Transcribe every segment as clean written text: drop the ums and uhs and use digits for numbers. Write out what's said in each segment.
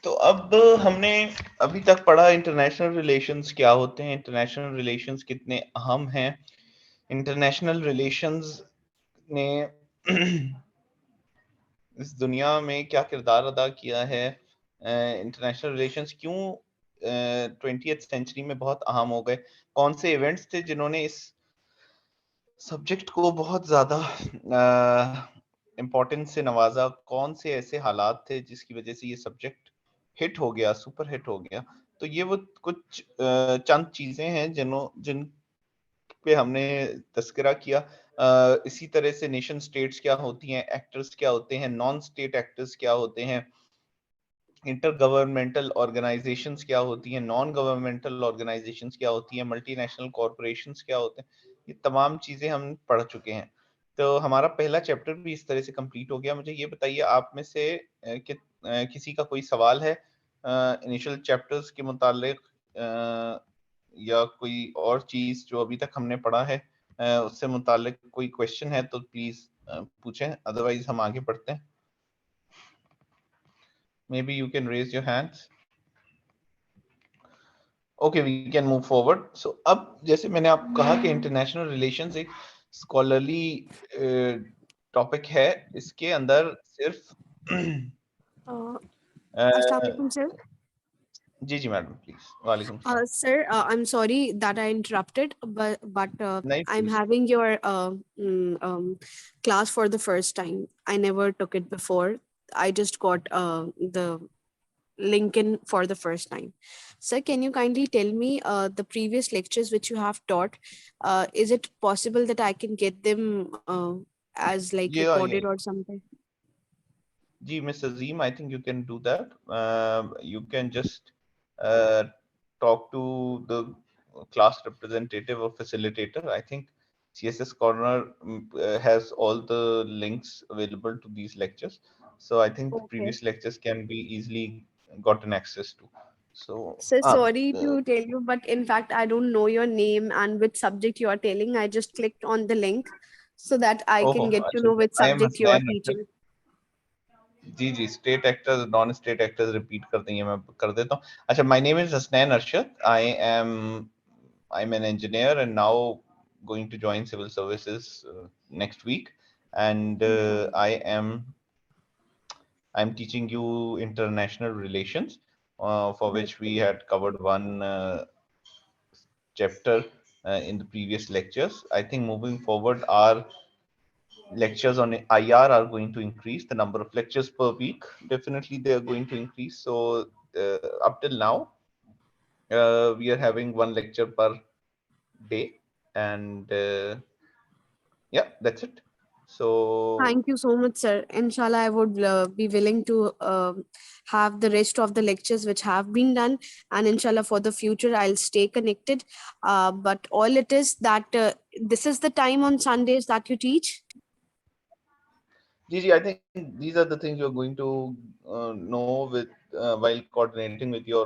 तो अब हमने अभी तक पढ़ा इंटरनेशनल रिलेशंस क्या होते हैं, इंटरनेशनल रिलेशंस कितने अहम हैं, इंटरनेशनल रिलेशंस ने इस दुनिया में क्या किरदार अदा किया है, इंटरनेशनल रिलेशंस क्यों 20th सेंचुरी में बहुत अहम हो गए, कौन से इवेंट्स थे जिन्होंने इस सब्जेक्ट को बहुत ज़्यादा इम्पोर्टेंस से नवाजा, कौन से ऐसे हालात थे जिसकी वजह से ये सब्जेक्ट हिट हो गया, सुपर हिट हो गया। तो ये वो कुछ चंद चीज़ें हैं जिन पे हमने तस्करा किया। इसी तरह से नेशन स्टेट्स क्या होती हैं, एक्टर्स क्या होते हैं, नॉन स्टेट एक्टर्स क्या होते हैं, इंटर गवर्नमेंटल ऑर्गेनाइजेशंस क्या होती हैं, नॉन गवर्नमेंटल ऑर्गेनाइजेशंस क्या होती हैं, मल्टीनेशनल कॉरपोरेशंस क्या होते हैं, ये तमाम चीजें हम पढ़ चुके हैं। तो हमारा पहला चैप्टर भी इस तरह से कंप्लीट हो गया। मुझे ये बताइए आप में से किसी का कोई सवाल है इनिशियल चैप्टर्स के मुतालिक, या कोई और चीज जो अभी तक हमने पढ़ा है उससे मुतालिक कोई क्वेश्चन है तो प्लीज पूछें, अदरवाइज हम आगे बढ़ते हैं। Maybe you can raise your hands. Okay, we can move forward. So अब जैसे मैंने आपको कहा कि इंटरनेशनल रिलेशंस एक स्कॉलरली टॉपिक है। इसके अंदर सिर्फ Uh, अ, Assalamualaikum, sir. जी जी मैडम प्लीज, वालेकुम सलाम। Sir, I'm sorry that I interrupted, but नहीं I'm please. having your class for the first time. I never took it before. I just got the link in for the first time. Sir, can you kindly tell me the previous lectures which you have taught? Is it possible that I can get them as like recorded ये or something? जी miss Azeem, I think you can do that. You can just talk to the class representative or facilitator. I think CSS Corner has all the links available to these lectures. So I think the Okay. previous lectures can be easily gotten access to. So, So sorry uh, to tell you, but in fact, I don't know your name and which subject you are telling. I just clicked on the link so that I oh, can get to अच्छा, know which I am subject you are Hasnain Arshad. teaching. जी जी, state actors non state actors repeat कर देंगे, मैं कर देता हूँ। अच्छा, my name is Hasnain Arshad. I am an engineer and now going to join civil services next week, and Okay. I'm teaching you international relations, for which we Okay. had covered one chapter in the previous lectures. I think moving forward, our lectures on IR are going to increase. The number of lectures per week, definitely they are going to increase. So up till now, we are having one lecture per day, and yeah, that's it. So Thank you so much, sir. Inshallah, I would be willing to have the rest of the lectures which have been done, and inshallah, for the future, I'll stay connected. But all it is that this is the time on Sundays that you teach. Gigi, I think these are the things you're going to know with while coordinating with your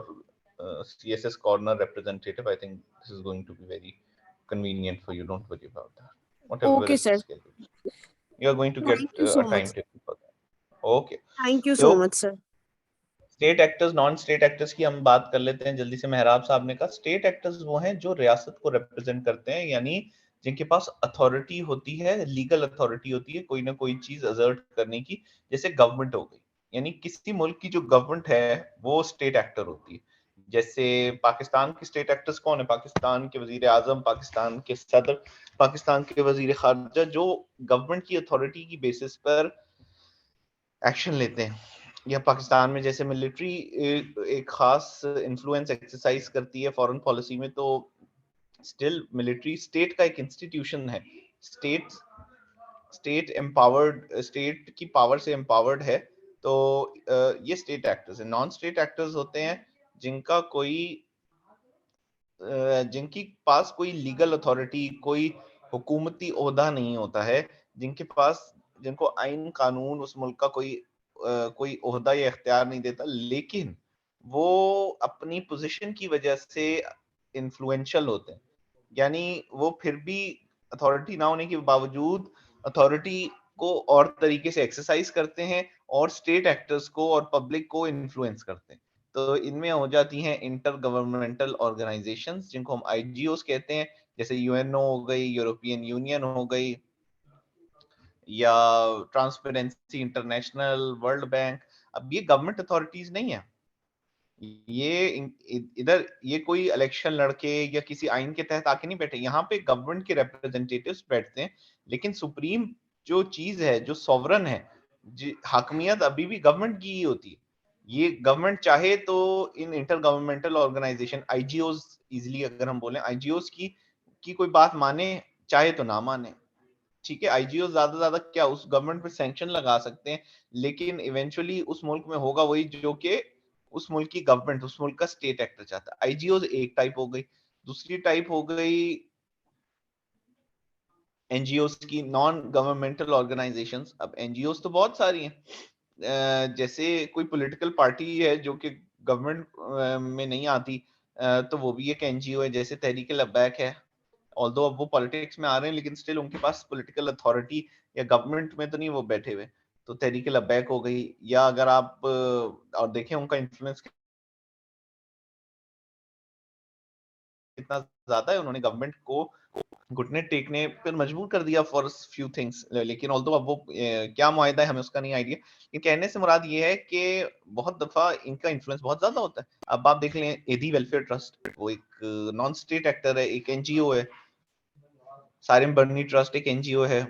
CSS corner representative. I think this is going to be very convenient for you. Don't worry about that. Whatever Okay, is the sir. schedule, you're going to get Thank you a so much. timetable for that. Okay. Thank you so So much, sir. State actors non state actors की हम बात कर लेते हैं जल्दी से। मेहराब साहब ने कहा स्टेट एक्टर्स वो हैं जो रियासत को रिप्रेजेंट करते हैं, यानी जिनके पास अथॉरिटी होती है, लीगल अथॉरिटी होती है कोई ना कोई चीज असर्ट करने की। जैसे गवर्नमेंट हो गई, यानी किसी मुल्क की जो गवर्नमेंट है वो स्टेट एक्टर होती है। जैसे पाकिस्तान के स्टेट एक्टर्स कौन है? पाकिस्तान के वजीर आजम, पाकिस्तान के सदर, पाकिस्तान के वजीर खारजा, जो गवर्नमेंट की अथॉरिटी की बेसिस पर एक्शन लेते हैं। या पाकिस्तान में जैसे मिलिट्री एक खास इन्फ्लुएंस एक्सरसाइज करती है फॉरेन पॉलिसी में, तो स्टिल मिलिट्री स्टेट का एक इंस्टीट्यूशन है। स्टेट स्टेट एम्पावर्ड, स्टेट की पावर से एम्पावर्ड है। तो ये स्टेट एक्टर्स हैं। नॉन स्टेट एक्टर्स होते हैं जिनका कोई जिनकी पास कोई लीगल अथॉरिटी, कोई हुकूमती ओहदा नहीं होता है, जिनके पास, जिनको आइन कानून उस मुल्क का कोई ओहदा या इख्तियार नहीं देता, लेकिन वो अपनी पोजीशन की वजह से इन्फ्लुएंशियल होते हैं। यानी वो फिर भी अथॉरिटी ना होने के बावजूद अथॉरिटी को और तरीके से एक्सरसाइज करते हैं और स्टेट एक्टर्स को और पब्लिक को इन्फ्लुएंस करते हैं। तो इनमें हो जाती हैं इंटर गवर्नमेंटल ऑर्गेनाइजेशंस, जिनको हम आईजीओस कहते हैं, जैसे यूएनओ हो गई, यूरोपियन यूनियन हो गई, या ट्रांसपेरेंसी इंटरनेशनल, वर्ल्ड बैंक। अब ये गवर्नमेंट अथॉरिटीज नहीं है, ये इधर ये कोई इलेक्शन लड़के या किसी आइन के तहत आके नहीं बैठे, यहाँ पे गवर्नमेंट के रिप्रेजेंटेटिव्स बैठते हैं, लेकिन सुप्रीम जो चीज है, जो सॉवरन है, हाकमियत अभी भी गवर्नमेंट की ही होती है। ये गवर्नमेंट चाहे तो इन इंटर गवर्नमेंटल ऑर्गेनाइजेशन आईजीओस, इजिली अगर हम बोलें आईजीओस की कोई बात माने, चाहे तो ना माने, ठीक है। आईजीओ ज्यादा क्या उस गवर्नमेंट पे सैंक्शन लगा सकते हैं, लेकिन इवेंचुअली उस मुल्क में होगा वही जो कि उस मुल्क की गवर्नमेंट, उस मुल्क का स्टेट एक्टर चाहता है। आईजीओ एक टाइप हो गई। दूसरी टाइप हो गई एनजीओस की, नॉन गवर्नमेंटल ऑर्गेनाइजेशंस। अब एनजीओस तो बहुत सारी हैं, जैसे कोई पॉलिटिकल पार्टी है जो कि गवर्नमेंट में नहीं आती, तो वो भी एक एनजीओ है, जैसे तहरीक लब्बैक है। ऑल्दो अब वो पॉलिटिक्स में आ रहे हैं, लेकिन स्टिल उनके पास पॉलिटिकल अथॉरिटी या गवर्नमेंट में तो नहीं वो बैठे हुए। तो तहरीक लब्बैक हो गई, या अगर आप और देखें उनका इन्फ्लुएंस कितना ज्यादा है, उन्होंने गवर्नमेंट को घुटने टेकने पर मजबूर कर दिया फॉर फ्यू थिंग्स। लेकिन ऑल्दो अब वो क्या मुआहिदा है हमें उसका नहीं आइडिया। ये कहने से मुराद ये है कि बहुत दफा इनका इन्फ्लुएंस बहुत ज्यादा होता है। अब आप देख लें एडी वेलफेयर ट्रस्ट, वो एक नॉन स्टेट एक्टर है, एक एनजीओ है। सारिम बर्नी ट्रस्ट एक एनजीओ है।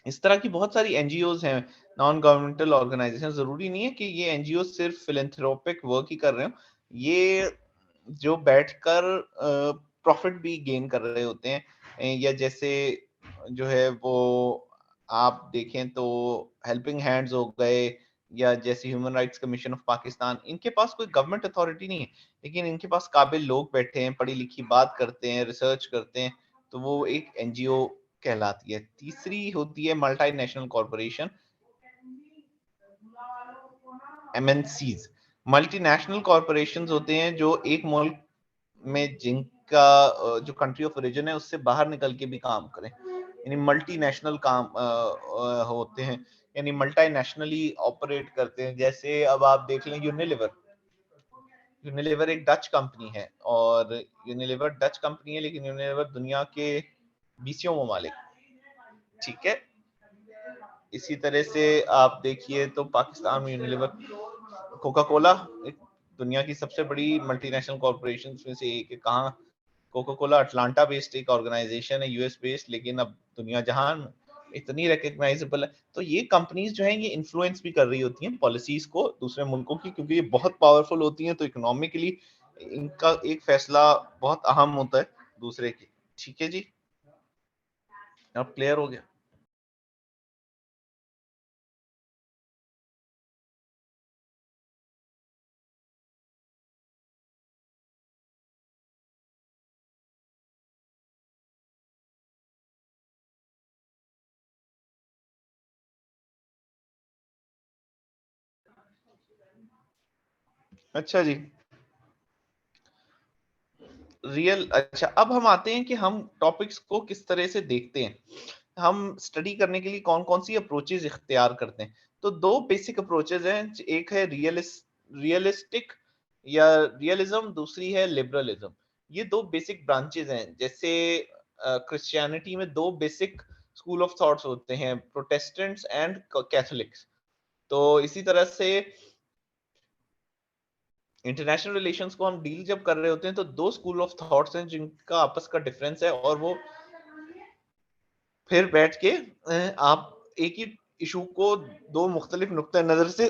इस तरह की बहुत सारी एनजीओज हैं, नॉन गवर्नमेंटल ऑर्गेनाइजेशन। जरूरी नहीं है कि ये एनजीओ सिर्फ फिलेंथ्रोपिक वर्क ही कर रहे हो, ये जो बैठकर प्रॉफिट भी गेन कर रहे होते हैं, या जैसे जो है वो आप देखें तो हेल्पिंग हैंड्स हो गए, या जैसे human rights commission of Pakistan. इनके पास कोई गवर्नमेंट अथॉरिटी नहीं है, लेकिन इनके पास काबिल लोग बैठे हैं, पढ़ी लिखी बात करते हैं, रिसर्च करते हैं, तो वो एक एनजीओ कहलाती है। तीसरी होती है multinational corporation, MNCs. Multinational corporations होते हैं जो एक मुल्क में जिनका जो कंट्री ऑफ ओरिजिन है उससे बाहर निकल के भी काम करें, यानी मल्टीनेशनल काम होते हैं, यानी मल्टीनेशनली ऑपरेट करते हैं। जैसे अब आप देख लें यूनिलीवर। यूनिलीवर एक डच कंपनी है, और यूनिलीवर डच कंपनी है, लेकिन यूनिलीवर दुनिया के 20 ममालिक, ठीक है। इसी तरह से आप देखिए तो पाकिस्तान में यूनिलीवर, कोका कोला एक दुनिया की सबसे बड़ी मल्टीनेशनल कॉरपोरेशन में से एक है। कहाँ? कोका कोला अटलांटा बेस्ड एक ऑर्गेनाइजेशन है, यूएस बेस्ड, लेकिन अब दुनिया जहान इतनी रिकग्नाइजेबल है। तो ये कंपनीज जो हैं ये इन्फ्लुएंस भी कर रही होती हैं पॉलिसीज को दूसरे मुल्कों की, क्योंकि ये बहुत पावरफुल होती हैं, तो इकोनॉमिकली इनका एक फैसला बहुत अहम होता है दूसरे की। ठीक है जी, अब क्लियर हो गया। अच्छा जी, अच्छा अब हम आते हैं कि हम टॉपिक्स को किस तरह से देखते हैं, हम स्टडी करने के लिए कौन कौन सी अप्रोचेज इख्तियार करते हैं। तो दो बेसिक अप्रोचेज हैं, एक है रियलिस्टिक या रियलिज्म, दूसरी है लिबरलिज्म। ये दो बेसिक ब्रांचेज हैं। जैसे क्रिश्चियनिटी में दो बेसिक स्कूल ऑफ थॉट्स होते हैं, प्रोटेस्टेंट्स एंड कैथोलिक्स। तो इसी तरह से इंटरनेशनल रिलेशंस को हम डील जब कर रहे होते हैं, तो दो स्कूल ऑफ थॉट्स हैं जिनका आपस का डिफरेंस है, और वो फिर बैठ के आप एक ही इशू को दो मुख्तलिफ नुक्ते नजर से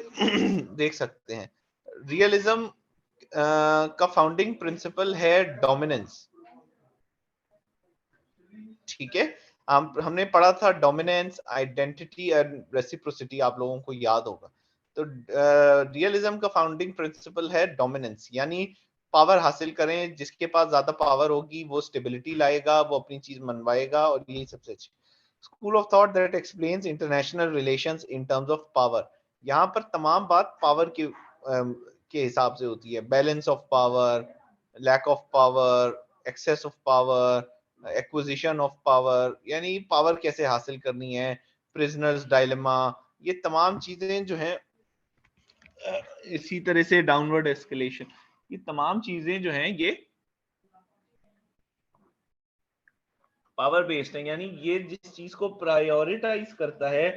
देख सकते हैं। रियलिज्म का फाउंडिंग प्रिंसिपल है डोमिनेंस, ठीक है। हमने पढ़ा था डोमिनेंस, आइडेंटिटी एंड रेसिप्रोसिटी, आप लोगों को याद होगा। तो रियलिज्म का फाउंडिंग प्रिंसिपल है डोमिनेंस, यानी पावर हासिल करें, जिसके पास ज्यादा पावर होगी वो स्टेबिलिटी लाएगा, वो अपनी चीज मनवाएगा, और यही सबसे अच्छी school of thought that explains international relations in terms of power. यहाँ पर तमाम बात पावर के हिसाब से होती है, balance of power, lack of power, excess of power, acquisition of power, यानी पावर कैसे हासिल करनी है, प्रिजनर्स डायलेमा, ये तमाम चीजें जो हैं इसी तरह से डाउनवर्ड एस्केलेशन, ये तमाम चीजें जो हैं ये पावर बेस्ड है। यानी ये जिस चीज को प्रायोरिटाइज करता है,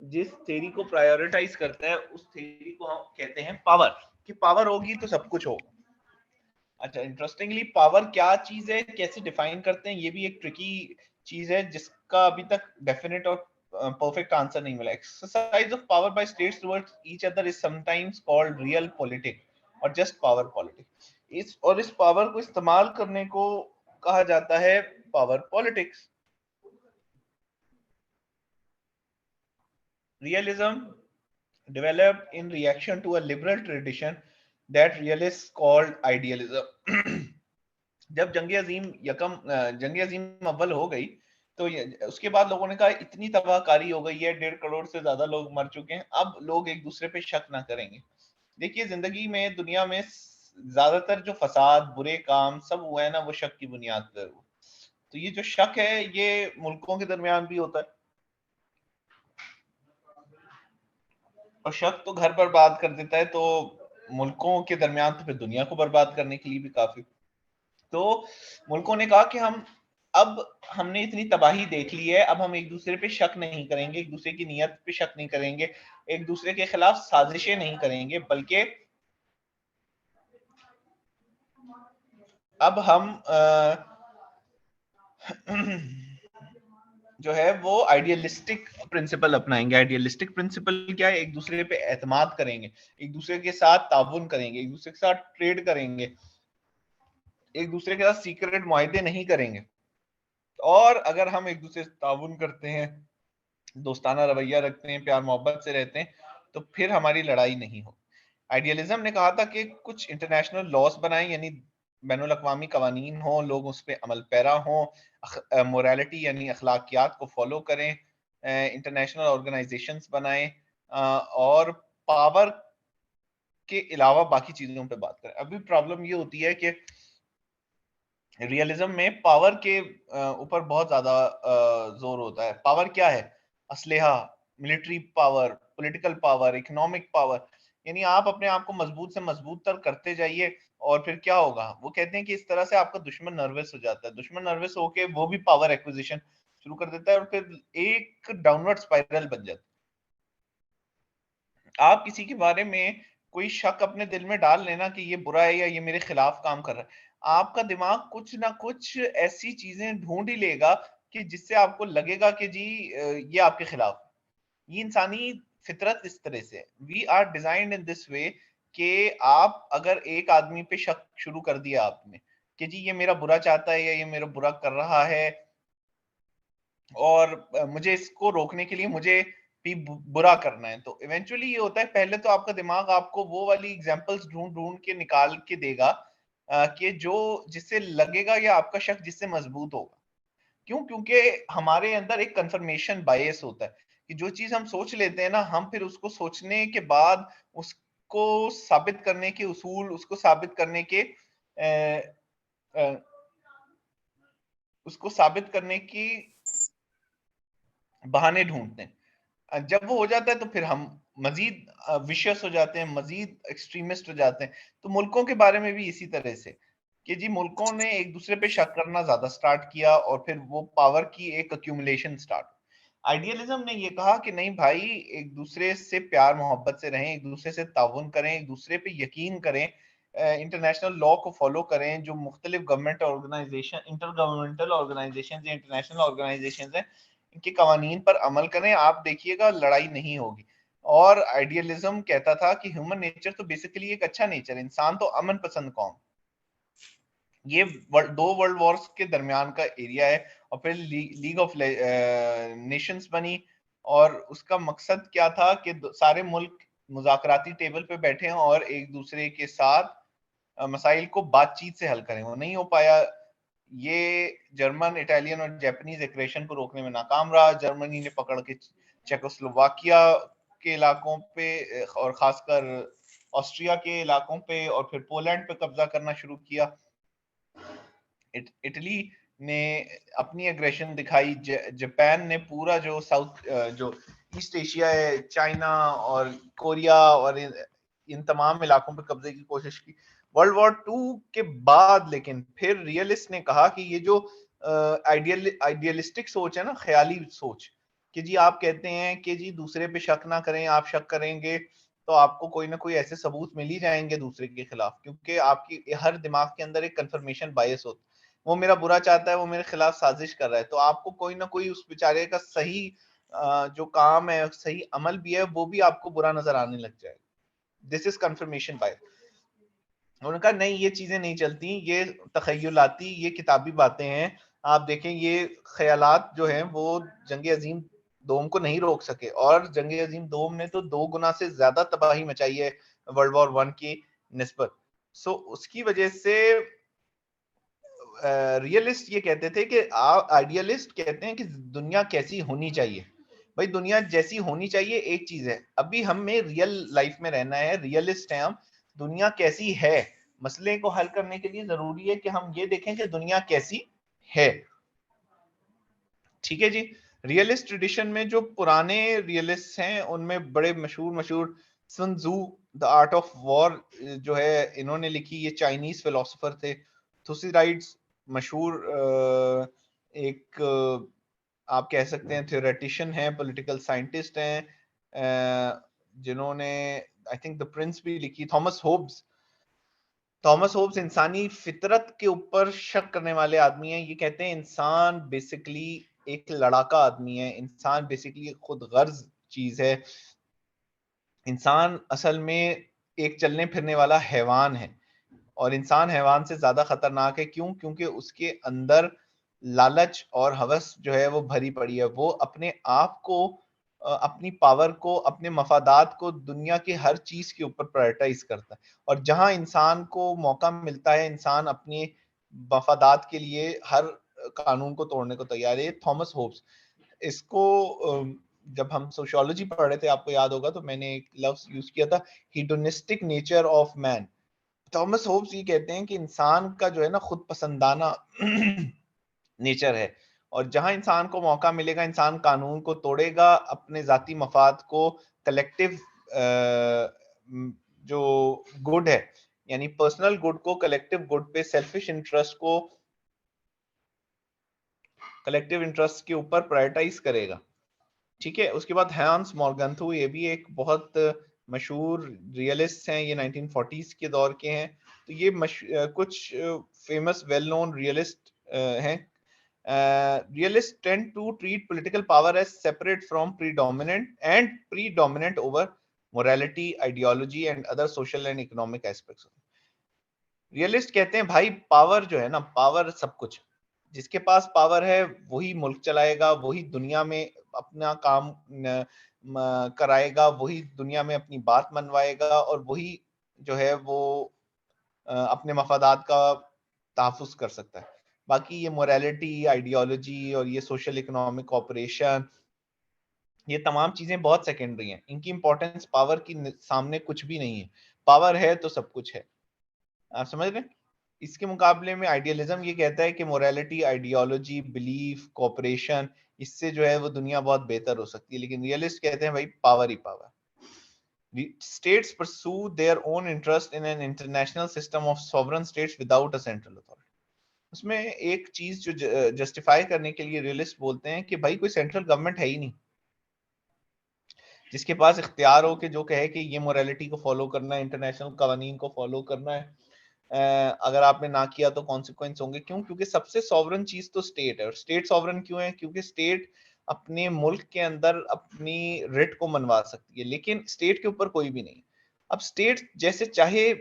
जिस थ्योरी को प्रायोरिटाइज करता है, उस थ्योरी को हम कहते हैं पावर, कि पावर होगी तो सब कुछ होगा। अच्छा, इंटरेस्टिंगली पावर क्या चीज है, कैसे डिफाइन करते हैं, ये भी एक ट्रिकी चीज है जिसका अभी तक डेफिनेट और परफेक्ट आंसर नहीं मिला। Exercise of power bye states towards each other is sometimes called real politics और जस्ट पावर पॉलिटिक्स। इस पावर को इस्तेमाल करने को कहा जाता है power politics. Realism developed in reaction to a liberal tradition that realists called idealism. जब जंग अजीम अव्वल हो गई, तो उसके बाद लोगों ने कहा इतनी तबाहकारी हो गई है, 1.5 करोड़ से ज्यादा लोग मर चुके हैं, अब लोग एक दूसरे पे शक ना करेंगे। देखिए, जिंदगी में, दुनिया में ज्यादातर जो फसाद, बुरे काम सब हुए हैं ना, वो शक की बुनियाद पर हुए। तो ये जो शक है, ये मुल्कों के दरमियान भी होता है, और शक तो घर बर्बाद कर देता है, तो मुल्कों के दरमियान तो फिर दुनिया को बर्बाद करने के लिए भी काफी। तो मुल्कों ने कहा कि अब हमने इतनी तबाही देख ली है, अब हम एक दूसरे पे शक नहीं करेंगे, एक दूसरे की नीयत पे शक नहीं करेंगे, एक दूसरे के खिलाफ साजिशें नहीं करेंगे, बल्कि अब हम जो है वो आइडियलिस्टिक प्रिंसिपल अपनाएंगे। आइडियलिस्टिक प्रिंसिपल क्या है? एक दूसरे पे एतमाद करेंगे, एक दूसरे के साथ ताउन करेंगे, एक दूसरे के साथ ट्रेड करेंगे, एक दूसरे के साथ सीक्रेट मुआहदे नहीं करेंगे। और अगर हम एक दूसरे से ताउन करते हैं, दोस्ताना रवैया रखते हैं, प्यार मोहब्बत से रहते हैं, तो फिर हमारी लड़ाई नहीं हो। आइडियलिज्म ने कहा था कि कुछ इंटरनेशनल लॉस बनाएं, यानी बैनुल अक़वामी कवानीन हो, लोग उस पर अमल पैरा हो, मोरालिटी यानी अखलाकियात को फॉलो करें, इंटरनेशनल ऑर्गेनाइजेशंस बनाएं, और पावर के अलावा बाकी चीजों पे बात करें। अभी प्रॉब्लम ये होती है कि रियलिज्म में पावर के ऊपर बहुत ज्यादा जोर होता है। पावर क्या है? असलहा, military power, political power, economic power. यानी आप अपने आप को मजबूत से मजबूत तर करते जाइए, और फिर क्या होगा, वो कहते हैं कि इस तरह से आपका दुश्मन नर्वस हो जाता है, दुश्मन नर्वस होके वो भी पावर एक्विजिशन शुरू कर देता है, और फिर एक डाउनवर्ड स्पाइरल बन जाता है। आप किसी के बारे में कोई शक अपने दिल में डाल लेना कि ये बुरा है या ये मेरे खिलाफ काम कर रहा है, आपका दिमाग कुछ ना कुछ ऐसी चीजें ढूंढ ही लेगा कि जिससे आपको लगेगा कि जी ये आपके खिलाफ है। ये इंसानी फितरत इस तरह से, we are designed in this way, कि आप अगर एक आदमी पे शक शुरू कर दिया आपने कि जी ये मेरा बुरा चाहता है या ये मेरा बुरा कर रहा है, और मुझे इसको रोकने के लिए मुझे भी बुरा करना है, तो इवेंचुअली ये होता है, पहले तो आपका दिमाग आपको वो वाली एग्जांपल्स ढूंढ ढूंढ के निकाल के देगा कि जो जिससे लगेगा या आपका शक जिससे मजबूत होगा। क्यों? क्योंकि हमारे अंदर एक कंफर्मेशन बायस होता है कि जो चीज हम सोच लेते हैं ना, हम फिर उसको सोचने के बाद उसको साबित करने के उसूल, उसको साबित करने के अ, अ, उसको साबित करने की बहाने ढूंढते हैं। जब वो हो जाता है तो फिर हम मजीद विशियस हो जाते हैं, मजीद एक्सट्रीमिस्ट हो जाते हैं। तो मुल्कों के बारे में भी इसी तरह से, कि जी मुल्कों ने एक दूसरे पे शक करना ज्यादा स्टार्ट किया, और फिर वो पावर की एक अक्यूमुलेशन स्टार्ट। आइडियलिज्म ने ये कहा कि नहीं भाई, एक दूसरे से प्यार मोहब्बत से रहें, एक दूसरे से ताउन करें, एक दूसरे पे यकीन करें, इंटरनेशनल लॉ को फॉलो करें, जो मुख्तलिफ government organisation, inter governmental organisation या इंटरनेशनल ऑर्गेनाइजेशन है, इनके कवानीन पर अमल करें, आप देखिएगा लड़ाई नहीं होगी। और आइडियलिज्म कहता था कि ह्यूमन नेचर तो बेसिकली एक अच्छा नेचर है, इंसान तो अमन पसंद कौम। ये दो वर्ल्ड वॉर्स के दरमियान का एरिया है, और फिर लीग ऑफ नेशंस बनी, और उसका मकसद क्या था कि सारे मुल्क मुज़ाकराती टेबल पे बैठे हैं और एक दूसरे के साथ मसाइल को बातचीत से हल करें। वो नहीं हो पाया। ये जर्मन, इटालियन और जापानीज एग्रेशन को रोकने में नाकाम रहा। जर्मनी ने पकड़ के चेकोस्लोवाकिया के इलाकों पे और खासकर ऑस्ट्रिया के इलाकों पे, और फिर पोलैंड पे कब्जा करना शुरू किया। इटली ने अपनी एग्रेशन दिखाई। जापान ने पूरा जो साउथ जो ईस्ट एशिया है, चाइना और कोरिया और इन तमाम इलाकों पर कब्जे की कोशिश की। वर्ल्ड वॉर 2 के बाद लेकिन फिर रियलिस्ट ने कहा कि ये जो आइडियलिस्टिक सोच है ना, ख्याली सोच, कि जी आप कहते हैं कि जी दूसरे पे शक ना करें, आप शक करेंगे तो आपको कोई ना कोई ऐसे सबूत मिल ही जाएंगे दूसरे के खिलाफ, क्योंकि आपकी हर दिमाग के अंदर एक कंफर्मेशन बायस होता है, वो मेरा बुरा चाहता है, वो मेरे खिलाफ साजिश कर रहा है, तो आपको कोई ना कोई उस बेचारे का सही जो काम है, सही अमल भी है, वो भी आपको बुरा नजर आने लग जाएगा। This is confirmation bias. उन्होंने कहा नहीं, ये चीजें नहीं चलती, ये तखयलाती, ये किताबी बातें हैं। आप देखें ये ख्यालात जो हैं वो जंग अजीम दोम को नहीं रोक सके, और जंग अजीम दोम ने तो 2 गुना से ज्यादा तबाही मचाई है वर्ल्ड वॉर 1 की निस्बत। सो उसकी वजह से रियलिस्ट ये कहते थे कि आइडियलिस्ट कहते हैं कि दुनिया कैसी होनी चाहिए। भाई दुनिया जैसी होनी चाहिए एक चीज है, अभी हमें रियल लाइफ में रहना है, रियलिस्ट है हम। दुनिया कैसी है, मसले को हल करने के लिए जरूरी है कि हम ये देखें कि दुनिया कैसी है। ठीक है जी। रियलिस्ट ट्रेडिशन में जो पुराने रियलिस्ट हैं उनमें बड़े मशहूर मशहूर sun tzu, the art of war जो है इन्होंने लिखी, ये चाइनीज फिलोसोफर थे। थुसिडाइड्स मशहूर एक आप कह सकते हैं थ्योरेटिशियन है, पॉलिटिकल साइंटिस्ट हैं, जिन्होंने आई थिंक द प्रिंस भी लिखी। थॉमस होब्स इंसानी फितरत के ऊपर शक करने वाले आदमी हैं। ये कहते हैं इंसान बेसिकली एक लड़ाका आदमी है, इंसान बेसिकली खुद गर्ज चीज है, इंसान असल में एक चलने फिरने वाला हैवान है, और इंसान हैवान से ज्यादा खतरनाक है। क्यों? क्योंकि उसके अंदर लालच और हवस जो है वो भरी पड़ी है। वो अपने आप को, अपनी पावर को, अपने मफादात को दुनिया की हर चीज के ऊपर प्रायोरिटाइज करता है, और जहां इंसान को मौका मिलता है इंसान अपने मफादात के लिए हर कानून को तोड़ने को तैयार है। थॉमस होब्स, इसको जब हम सोशियोलॉजी पढ़ रहे थे आपको याद होगा तो मैंने एक लफ्ज यूज किया था, hedonistic nature of man. Thomas Hobbes ये कहते हैं कि इंसान का जो है ना खुद पसंदाना नेचर है, और जहां इंसान को मौका मिलेगा इंसान कानून को तोड़ेगा, अपने जाती मफाद को, कलेक्टिव जो गुड है यानी पर्सनल गुड को कलेक्टिव गुड पे, सेल्फिश इंटरेस्ट को कलेक्टिव इंटरेस्ट के ऊपर प्रायोरिटाइज करेगा। ठीक है। उसके बाद हैंस मॉर्गन्थो, ये भी एक बहुत मशहूर रियलिस्ट हैं, ये 1940s के दौर के हैं। तो ये कुछ फेमस वेल नोन रियलिस्ट हैं। Realists tend to treat political power as separate from predominant over morality, ideology and other social and economic aspects. Realist कहते हैं भाई पावर जो है ना, पावर सब कुछ, जिसके पास पावर है वही मुल्क चलाएगा, वही दुनिया में अपना काम कराएगा, वही दुनिया में अपनी बात मनवाएगा, और वही जो है वो अपने मफादात का तहफ़्फ़ुज़ कर सकता है। बाकी ये मोरालिटी, आइडियोलॉजी और ये सोशल इकोनॉमिक कॉपरेशन, ये तमाम चीजें बहुत सेकेंडरी हैं, इनकी इंपॉर्टेंस पावर की सामने कुछ भी नहीं है। पावर है तो सब कुछ है, आप समझ रहे हैं। इसके मुकाबले में आइडियलिज्म ये कहता है कि मोरालिटी, आइडियोलॉजी, बिलीफ, कॉपरेशन, इससे जो है वो दुनिया बहुत बेहतर हो सकती है। लेकिन रियलिस्ट कहते हैं भाई power he power. States pursue their own interest in an international system of sovereign states without a central authority. उसमें एक चीज जो जस्टिफाई करने के लिए रियलिस्ट बोलते हैं कि भाई कोई सेंट्रल गवर्नमेंट है ही नहीं जिसके पास इख्तियार हो कि जो कहे कि ये मोरालिटी को फॉलो करना है, इंटरनेशनल कवानीन को फॉलो करना है, अगर आपने ना किया तो कॉन्सिक्वेंस होंगे। क्यों? क्योंकि सबसे सॉवरन चीज तो स्टेट है। और स्टेट सॉवरन क्यों है? क्योंकि स्टेट अपने मुल्क के अंदर अपनी रिट को मनवा सकती है, लेकिन स्टेट के ऊपर कोई भी नहीं। अब स्टेट जैसे चाहे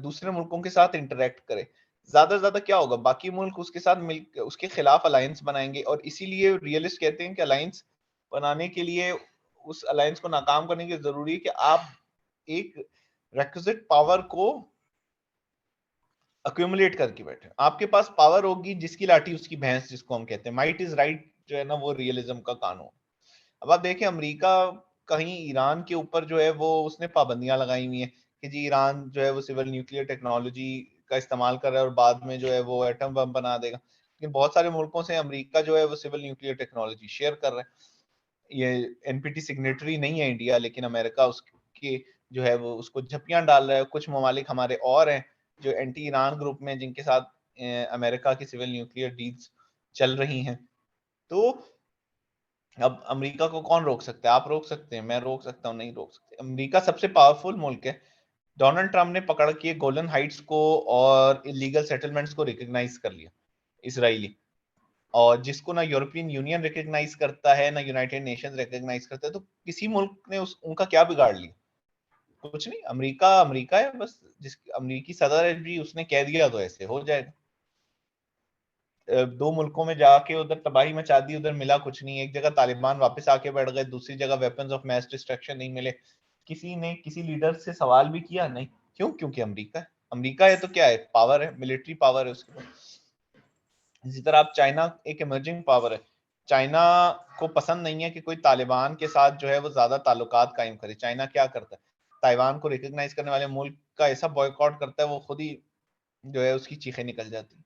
दूसरे मुल्कों के साथ इंटरेक्ट करे, ज्यादा से ज्यादा क्या होगा, बाकी मुल्क उसके साथ मिल उसके खिलाफ अलायंस बनाएंगे, और इसीलिए रियलिस्ट कहते हैं कि अलायंस बनाने के लिए, उस अलायंस को नाकाम करने के लिए जरूरी है कि आप एक रिक्विजिट पावर को अक्यूमुलेट करके बैठे। आपके पास पावर होगी, जिसकी लाठी उसकी भैंस, जिसको हम कहते हैं माइट इज राइट जो है ना, वो रियलिज्म का कानून। अब आप देखें अमेरिका कहीं ईरान के ऊपर जो है वो उसने पाबंदियां लगाई हुई हैं कि जी ईरान जो है वो सिविल न्यूक्लियर टेक्नोलॉजी का इस्तेमाल कर रहा है और बाद में जो है वो एटम बम बना देगा। लेकिन बहुत सारे मुल्कों से अमेरिका जो है वो सिविल न्यूक्लियर टेक्नोलॉजी शेयर कर रहा है। ये एनपीटी सिग्नेटरी नहीं है इंडिया, लेकिन अमेरिका उसके जो है वो उसको झप्पियां डाल रहा है। कुछ ममालिक हमारे और हैं जो एंटी ईरान ग्रुप में, जिनके साथ अमेरिका की सिविल न्यूक्लियर डील्स चल रही हैं। तो अब अमेरिका को कौन रोक सकता है? आप रोक सकते हैं, मैं रोक सकता हूँ, नहीं रोक सकते। अमेरिका सबसे पावरफुल मुल्क है। डोनाल्ड ट्रंप ने पकड़ के गोलन हाइट्स को और इलीगल सेटलमेंट्स को रिकॉग्नाइज कर लिया, इसराइली, और जिसको ना यूरोपियन यूनियन रिकॉग्नाइज करता है ना यूनाइटेड नेशंस रिकॉग्नाइज करता है। तो किसी मुल्क ने उनका क्या बिगाड़ लिया? कुछ नहीं। अमेरिका अमेरिका है बस। जिस अमेरिकी सदर है जी, उसने कह दिया तो ऐसे हो जाएगा। दो मुल्कों में जाके उधर तबाही मचा दी, उधर मिला कुछ नहीं। एक जगह तालिबान वापस आके बैठ गए, दूसरी जगह वेपन्स ऑफ मैस डिस्ट्रक्शन नहीं मिले। किसी ने किसी लीडर से सवाल भी किया? नहीं। क्यों? क्योंकि अमेरिका है। अमेरिका है तो क्या है? पावर है, मिलिट्री पावर है उसके पास। इसी तरह आप चाइना एक इमर्जिंग पावर है। चाइना को पसंद नहीं है कि कोई तालिबान के साथ जो है वो ज्यादा ताल्लुकात कायम करे। चाइना क्या करता है? ताइवान को रिकॉग्नाइज करने वाले मुल्क का ऐसा बॉयकॉट करता है, वो खुद ही जो है उसकी चीखें निकल जाती है।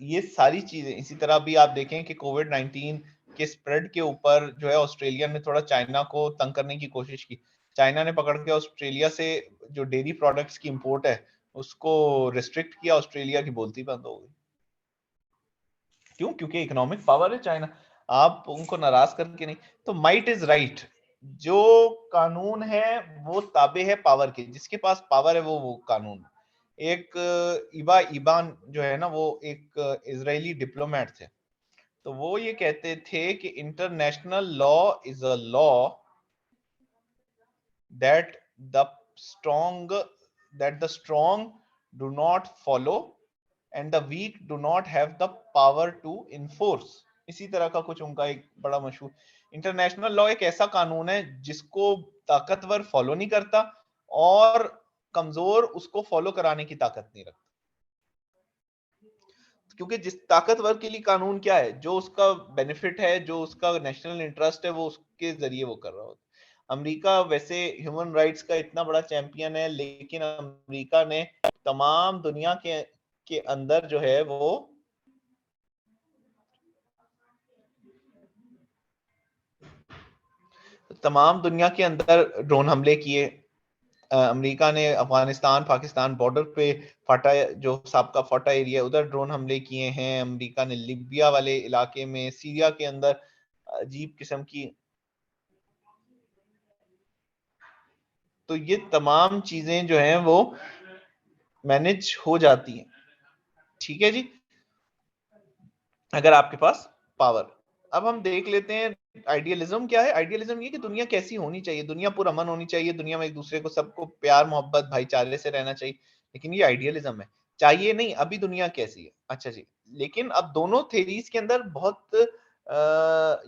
ये सारी चीजें, इसी तरह भी आप देखें कि कोविड-19 के स्प्रेड के ऊपर जो है ऑस्ट्रेलिया ने थोड़ा चाइना को तंग करने की कोशिश की। चाइना ने पकड़ के ऑस्ट्रेलिया से जो डेयरी प्रोडक्ट्स की इंपोर्ट है उसको रिस्ट्रिक्ट किया। ऑस्ट्रेलिया की बोलती बंद हो गई। क्यों? क्योंकि इकोनॉमिक पावर है चाइना। आप उनको नाराज करके नहीं। तो माइट इज राइट। जो कानून है वो ताबे है पावर के। जिसके पास पावर है वो कानून। एक इबा इबान जो है ना, वो एक इजरायली डिप्लोमेट थे। तो वो ये कहते थे कि international law is a law that the strong that the strong do not follow and the weak do not have the power to enforce. इसी तरह का कुछ उनका एक बड़ा मशहूर। इंटरनेशनल लॉ एक ऐसा कानून है जिसको ताकतवर फॉलो नहीं करता और कमजोर उसको फॉलो कराने की ताकत नहीं रखता। क्योंकि जिस ताकतवर के लिए कानून क्या है? जो उसका बेनिफिट है, जो उसका नेशनल इंटरेस्ट है, वो उसके जरिए वो कर रहा होता है। अमेरिका वैसे ह्यूमन राइट्स का इतना बड़ा चैंपियन है, लेकिन अमेरिका ने तमाम दुनिया के अंदर जो है वो तमाम दुनिया के अंदर ड्रोन हमले किए। अमेरिका ने अफगानिस्तान पाकिस्तान बॉर्डर पे फाटा, जो साबका फाटा एरिया, उधर ड्रोन हमले किए हैं। अमेरिका ने लिबिया वाले इलाके में, सीरिया के अंदर अजीब किस्म की। तो ये तमाम चीजें जो हैं वो मैनेज हो जाती हैं। ठीक है जी, अगर आपके पास पावर। अब हम देख लेते हैं आइडियलिज्म क्या है। आइडियलिज्म ये कि दुनिया कैसी होनी चाहिए। दुनिया पूरा अमन होनी चाहिए, दुनिया में एक दूसरे को सबको प्यार मोहब्बत भाईचारे से रहना चाहिए। लेकिन ये आइडियलिज्म है। चाहिए नहीं, अभी दुनिया कैसी है। अच्छा जी, लेकिन अब दोनों थेरीज के अंदर बहुत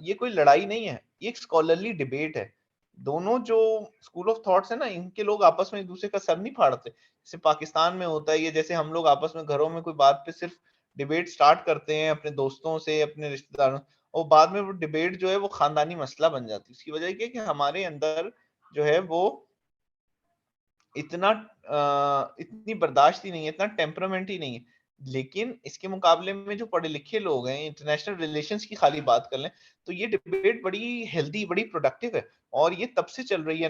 ये कोई लड़ाई नहीं है, ये एक स्कॉलरली डिबेट है। दोनों जो स्कूल ऑफ थॉट्स है ना, इनके लोग आपस में एक दूसरे का सर नहीं फाड़ते। जैसे पाकिस्तान में होता है ये, जैसे हम लोग आपस में घरों में कोई बात पे सिर्फ डिबेट स्टार्ट करते हैं अपने दोस्तों से, अपने रिश्तेदारों, और बाद में वो डिबेट जो है वो खानदानी मसला बन जाती है। उसकी वजह ये है कि हमारे अंदर जो है वो इतनी बर्दाश्त ही नहीं है, इतना टेम्परामेंट ही नहीं है। लेकिन इसके मुकाबले में जो पढ़े लिखे लोग हैं, इंटरनेशनल रिलेशंस की खाली बात कर लें तो ये डिबेट बड़ी हेल्दी, बड़ी प्रोडक्टिव है। और ये तब से चल रही है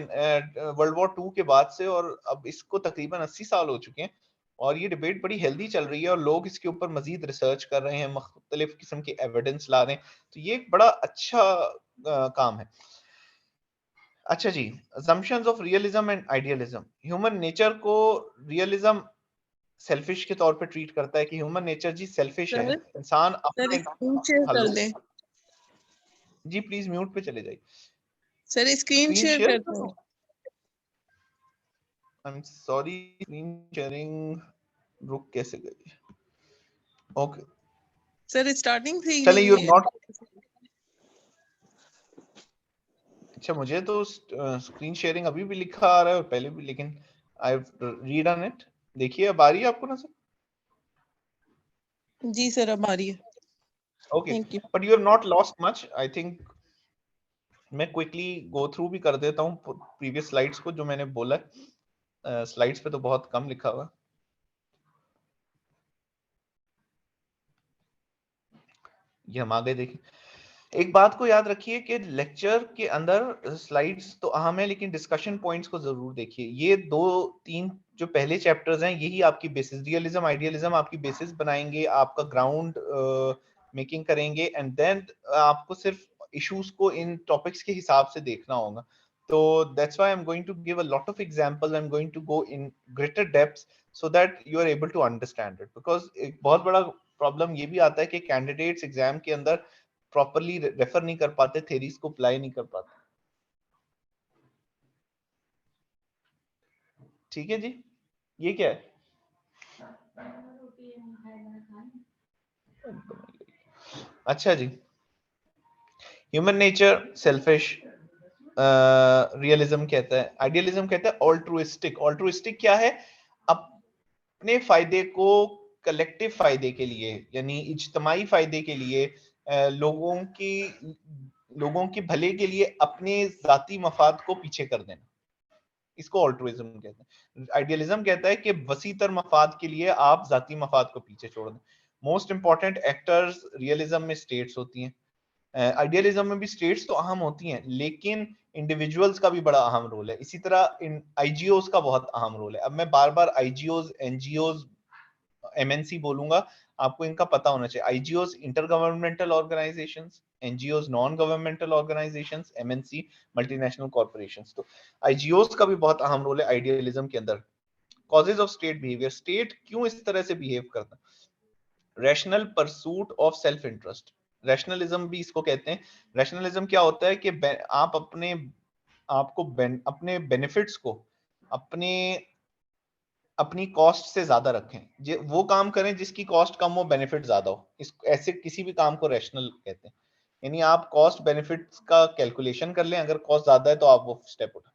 वर्ल्ड वॉर 2 के बाद से, और अब इसको तकरीबन 80 साल हो चुके हैं। और ये डिबेट बड़ी हेल्दी चल रही है और लोग इसके ऊपर मजीद रिसर्च कर रहे हैं, मुख्तलिफ किस्म के एविडेंस ला रहे हैं। तो ये एक बड़ा अच्छा काम है। अच्छा जी, assumptions of realism and idealism. Human nature को रियलिज्म सेल्फिश के तौर पे ट्रीट करता है कि ह्यूमन नेचर जी सेल्फिश है। इंसान सर अपने स्क्रीन शेयर हेलो कर दें। जी, प्लीज म्यूट पे चले जाइए। Sir screen screen share share, कर दो। I am sorry, screen sharing रुक कैसे गई? ओके, सर स्टार्टिंग से ही चले, यू नहीं है। नॉट। अच्छा, मुझे तो स्क्रीन शेयरिंग अभी भी लिखा आ रहा है और पहले भी, लेकिन आई रीडन इट। देखिए अब आ रही है आपको नजर? जी सर अब आ रही है। Okay, thank you. But you have not lost much I think. मैं क्विकली गो थ्रू भी कर देता हूँ प्रीवियस स्लाइड्स को जो मैंने बोला है। स्लाइड्स पे तो बहुत कम लिखा हुआ है। ये हम आगे देखें। एक बात को याद रखिए कि लेक्चर के अंदर स्लाइड्स तो अहम है, लेकिन डिस्कशन पॉइंट्स को जरूर देखिए। ये 2-3 जो पहले चैप्टर्स हैं यही आपकी बेसिस, रियलिज्म आइडियलिज्म आपकी बेसिस बनाएंगे, आपका ग्राउंड मेकिंग करेंगे, एंड देन आपको सिर्फ इश्यूज को इन टॉपिक्स के हिसाब से देखना होगा। तो that's why I am going to give a lot of examples, I am going to go in greater depths so that you are able to understand it. Because एक बहुत बड़ा प्रॉब्लम ये भी आता है कि कैंडिडेट्स एग्जाम के अंदर प्रॉपरली रेफर नहीं कर पाते, थेरीज को अप्लाई नहीं कर पाते। ठीक है जी, ये क्या है? अच्छा जी, ह्यूमन नेचर सेल्फिश, रियलिज्म कहता है, आइडियलिज्म कहता है ऑल्ट्रुइस्टिक। ऑल्ट्रुइस्टिक क्या है? अपने फायदे को कलेक्टिव फायदे के लिए, यानी इज्तमाई फायदे के लिए, लोगों की भले के लिए अपने जाती मफाद को पीछे कर देना, इसको ऑल्ट्रुइज्म कहते हैं। आइडियलिज्म कहता है कि वसीतर मफाद के लिए आप जाती मफाद को पीछे छोड़ दें। मोस्ट इंपॉर्टेंट एक्टर्स रियलिज्म में स्टेट्स होती हैं, आइडियलिज्म में भी स्टेट्स तो अहम होती हैं, लेकिन इंडिविजुअल्स का भी बड़ा अहम रोल है। इसी तरह इन आईजीओज का बहुत अहम रोल है। अब मैं बार बार आईजीओज, एनजीओज, एमएनसी बोलूंगा, आपको इनका पता होना चाहिए। IGOs inter governmental organisations, NGOs non governmental organisations, MNC multinational corporations. तो आईजीओज का भी बहुत अहम रोल है आइडियलिज्म के अंदर। Causes of state behaviour, state क्यों इस तरह से बिहेव करता है? Rational pursuit of self interest, rationalism भी इसको कहते हैं। रैशनलिज्म क्या होता है कि आप अपने बेनिफिट्स को अपनी कॉस्ट से ज्यादा रखें, वो काम करें जिसकी कॉस्ट कम हो, बेनिफिट ज्यादा हो। इस ऐसे किसी भी काम को रैशनल कहते हैं। यानी आप कॉस्ट बेनिफिट्स का कैलकुलेशन कर लें, अगर कॉस्ट ज्यादा है तो आप वो स्टेप उठाएं।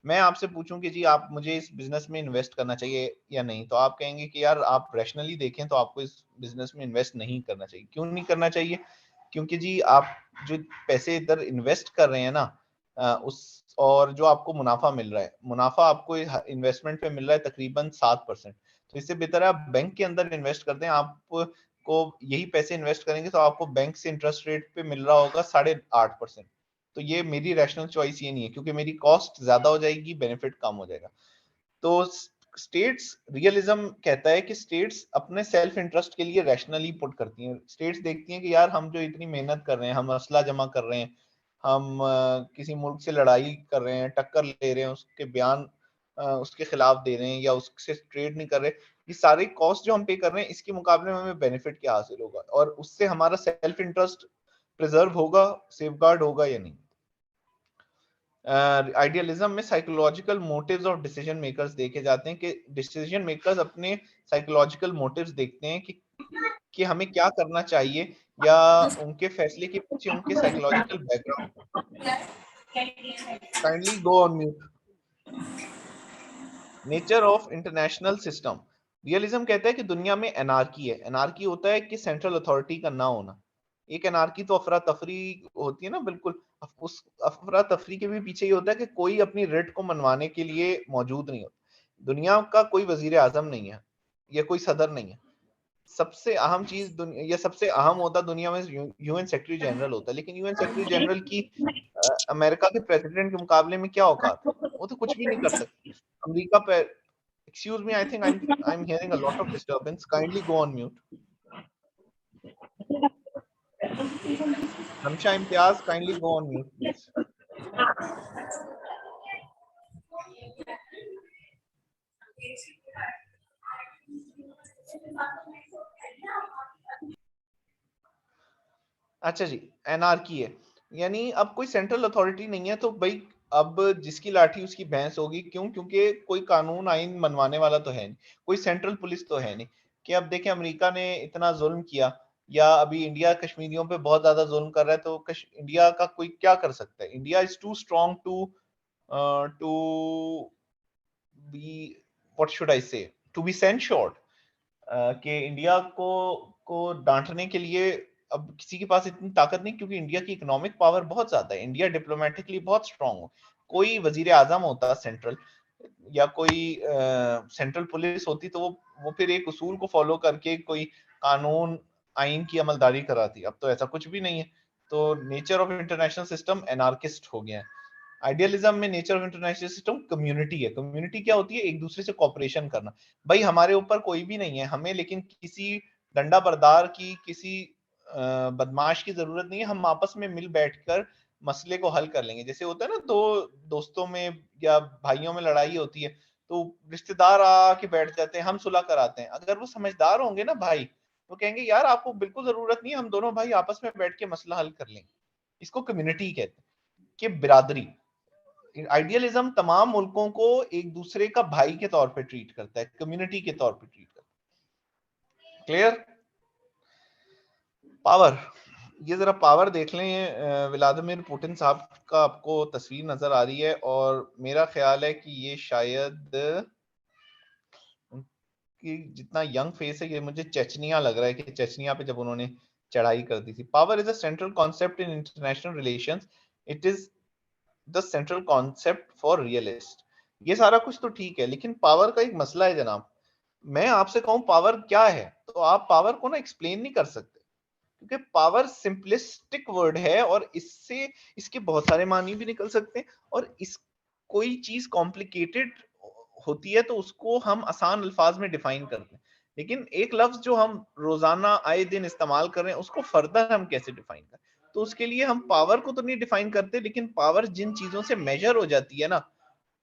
मैं आपसे पूछूं कि जी आप मुझे इस बिजनेस में इन्वेस्ट करना चाहिए या नहीं, तो आप कहेंगे कि यार आप रैशनली देखें तो आपको इस बिजनेस में इन्वेस्ट नहीं करना चाहिए। क्यों नहीं करना चाहिए? क्योंकि जी आप जो पैसे इधर इन्वेस्ट कर रहे हैं ना, उस और जो आपको मुनाफा मिल रहा है, मुनाफा आपको इन्वेस्टमेंट पे मिल रहा है तकरीबन 7%। तो इससे बेहतर है आप बैंक के अंदर इन्वेस्ट कर दें। आपको यही पैसे इन्वेस्ट करेंगे तो आपको बैंक से इंटरेस्ट रेट पे मिल रहा होगा 8.5%। तो ये मेरी रैशनल चॉइस ये नहीं है, क्योंकि मेरी कॉस्ट ज्यादा हो जाएगी, बेनिफिट कम हो जाएगा। तो स्टेट्स, रियलिज्म कहता है कि स्टेट्स अपने सेल्फ इंटरेस्ट के लिए रैशनली पुट करती हैं। स्टेट्स देखती हैं कि यार हम जो इतनी मेहनत कर रहे हैं, हम असला जमा कर रहे हैं, हम किसी मुल्क से लड़ाई कर रहे हैं, टक्कर ले रहे हैं, उसके बयान उसके खिलाफ दे रहे हैं या उससे ट्रेड नहीं कर रहे, ये सारी कॉस्ट जो हम पे कर रहे हैं, इसके मुकाबले में हमें बेनिफिट क्या हासिल होगा, और उससे हमारा सेल्फ इंटरेस्ट प्रिजर्व होगा, सेफगार्ड होगा या नहीं। आइडियलिज्म में psychological motives of decision makers देखे जाते हैं, कि डिसीजन मेकर्स अपने साइकोलॉजिकल मोटिव्स देखते हैं कि हमें क्या करना चाहिए, या उनके फैसले के पीछे उनके psychological background. Kindly go on mute. Nature of international system, realism कहता है कि दुनिया में एनार्की है। एनार्की होता है कि सेंट्रल अथॉरिटी का ना होना। एक एनार्की तो अफरा तफरी होती है ना, बिल्कुल। उस अफरा तफरी के भी पीछे ये होता है कि कोई अपनी रिट को मनवाने के लिए मौजूद नहीं होता। दुनिया का कोई वजीर आजम नहीं है या कोई सदर नहीं है। सबसे अहम चीज या सबसे अहम होता दुनिया में यूएन सेक्रेटरी जनरल होता है। लेकिन यूएन सेक्रेटरी जनरल की अमेरिका के प्रेसिडेंट के मुकाबले में क्या औकात है? वो तो कुछ भी नहीं कर सकते। अमेरिका पे, excuse me, I think I'm hearing a lot of disturbance. Kindly go on mute. Hamsha Imtiaz, kindly go on mute, please. अच्छा जी, एनार्की है, यानी अब कोई सेंट्रल अथॉरिटी नहीं है, तो भाई अब जिसकी लाठी उसकी भैंस होगी। क्यों? क्योंकि कोई कानून आइन मनवाने वाला तो है नहीं, कोई सेंट्रल पुलिस तो है नहीं। कि अब देखें अमेरिका ने इतना जुल्म किया, या अभी इंडिया कश्मीरियों पे बहुत ज्यादा जुल्म कर रहा है, तो इंडिया का कोई क्या कर सकता है? India is too strong to be, what should I say, to B सेंश्योर्ड, कि इंडिया को डांटने के लिए अब किसी के पास इतनी ताकत नहीं, क्योंकि इंडिया की इकोनॉमिक पावर बहुत ज्यादा है। इंडिया डिप्लोमेटिकली बहुत स्ट्रांग हो। कोई वजीर आजम होता सेंट्रल, या कोई सेंट्रल पुलिस होती, तो वो फिर एक उसूल को फॉलो करके कोई कानून आइन की अमलदारी कराती। अब तो ऐसा कुछ भी नहीं है। तो nature of international system anarchist हो गया है। आइडियलिज्म में nature of international system community है। कम्युनिटी क्या होती है? एक दूसरे से कॉपरेशन करना। भाई हमारे ऊपर कोई भी नहीं है, हमें लेकिन किसी डंडा बरदार की, किसी बदमाश की जरूरत नहीं है। हम आपस में मिल बैठकर मसले को हल कर लेंगे। जैसे होता है ना, दो दोस्तों में या भाइयों में लड़ाई होती है तो रिश्तेदार आके बैठ जाते हैं, हम सुलह कराते हैं। अगर वो समझदार होंगे ना भाई, वो कहेंगे यार आपको बिल्कुल जरूरत नहीं है, हम दोनों भाई आपस में बैठ के मसला हल कर लेंगे। इसको कम्युनिटी कहते हैं, कि बिरादरी। आइडियलिज्म तमाम मुल्कों को एक दूसरे का भाई के तौर पे ट्रीट करता है, कम्युनिटी के तौर पे ट्रीट करता है। क्लियर? पावर, ये जरा पावर देख लें। व्लादिमीर पुतिन साहब का आपको तस्वीर नजर आ रही है, और मेरा ख्याल है कि ये शायद कि जितना यंग फेस है, ये मुझे चेचनिया लग रहा है, कि चेचनिया पे जब उन्होंने चढ़ाई कर दी थी। Power is a central concept in international relations, it is the central concept for realist. ये सारा कुछ तो ठीक है, लेकिन पावर का एक मसला है जनाब। मैं आपसे कहूं पावर क्या है, तो आप पावर को ना एक्सप्लेन नहीं कर सकते, क्योंकि पावर सिंपलिस्टिक वर्ड है, और इससे इसके बहुत सारे मानी भी निकल सकते हैं। और इस कोई चीज कॉम्प्लिकेटेड होती है तो उसको हम आसान अल्फाज में डिफाइन करते हैं, लेकिन एक लफ्ज जो हम रोजाना आए दिन इस्तेमाल कर रहे हैं उसको फर्दर हम कैसे डिफाइन करें? तो उसके लिए हम पावर को तो नहीं डिफाइन करते, लेकिन पावर जिन चीजों से मेजर हो जाती है ना,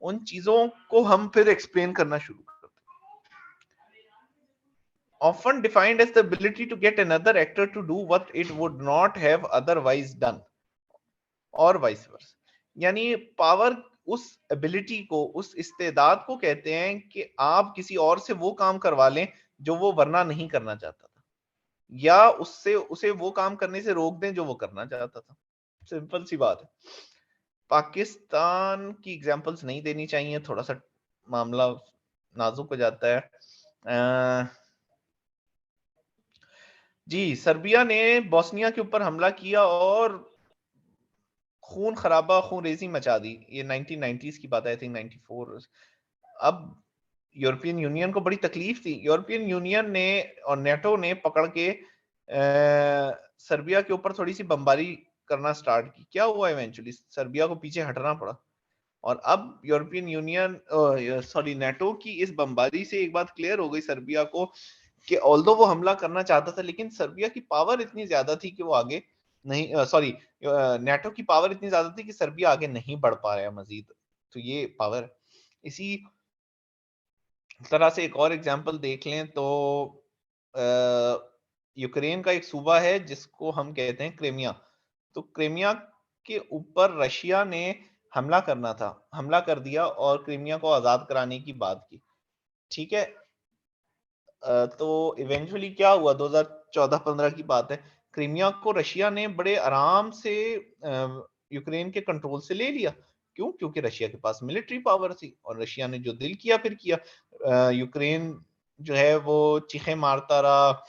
उन चीजों को हम फिर एक्सप्लेन करना शुरू करते हैं। Often defined as the ability to get another actor to do what it would not have otherwise done, और वाइस वर्सा। यानी पावर उस एबिलिटी को, उस इस्तेदाद को कहते हैं कि आप किसी और से वो काम करवा लें जो वो वरना नहीं करना चाहता था, या उससे उसे वो काम करने से रोक दें जो वो करना चाहता था। सिंपल सी बात है। पाकिस्तान की एग्जांपल्स नहीं देनी चाहिए, थोड़ा सा मामला नाजुक हो जाता है। जी, सर्बिया ने बोस्निया के ऊपर हमला किया और खून खराबा, खून रेजी मचा दी। ये 1990s की बात है, आई थिंक 94। अब यूरोपियन यूनियन को बड़ी तकलीफ थी। यूरोपियन यूनियन ने और नेटो ने पकड़ के सर्बिया के ऊपर थोड़ी सी बमबारी करना स्टार्ट की। क्या हुआ? इवेंचुअली सर्बिया को पीछे हटना पड़ा। और अब यूरोपियन यूनियन, सॉरी, नेटो की इस बमबारी से एक बात क्लियर हो गई सर्बिया को, कि ऑल्दो वो हमला करना चाहता था, लेकिन सर्बिया की पावर इतनी ज्यादा थी कि वो आगे नहीं, सॉरी, नेटो की पावर इतनी ज्यादा थी कि सर्बिया आगे नहीं बढ़ पा रहा है मजीद। तो ये पावर। इसी तरह से एक और एग्जांपल देख लें तो यूक्रेन का एक सूबा है जिसको हम कहते हैं क्रीमिया। तो क्रीमिया के ऊपर रशिया ने हमला करना था, हमला कर दिया और क्रीमिया को आजाद कराने की बात की। ठीक है। तो इवेंचुअली क्या हुआ, 2014-15 की बात है, क्रीमिया को रशिया ने बड़े आराम से यूक्रेन के कंट्रोल से ले लिया। क्यों? क्योंकि रशिया के पास मिलिट्री पावर थी, और रशिया ने जो दिल किया फिर किया। यूक्रेन जो है वो चीखें मारता रहा,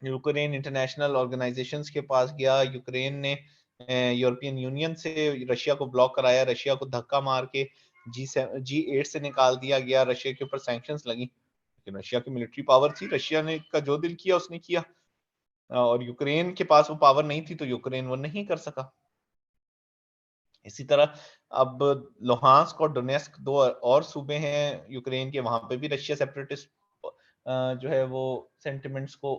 यूक्रेन इंटरनेशनल ऑर्गेनाइजेशंस के पास गया, यूक्रेन ने यूरोपियन यूनियन से रशिया को ब्लॉक कराया, रशिया को धक्का मार के G8 से निकाल दिया गया, रशिया के ऊपर सैंक्शंस लगी। लेकिन रशिया की मिलिट्री पावर थी, रशिया ने का जो दिल किया उसने किया, और यूक्रेन के पास वो पावर नहीं थी तो यूक्रेन वो नहीं कर सका। इसी तरह अब लोहांस्क और डोनेस्क दो और सूबे हैं यूक्रेन के, वहां पे भी रशिया सेपरेटिस्ट जो है वो सेंटिमेंट्स को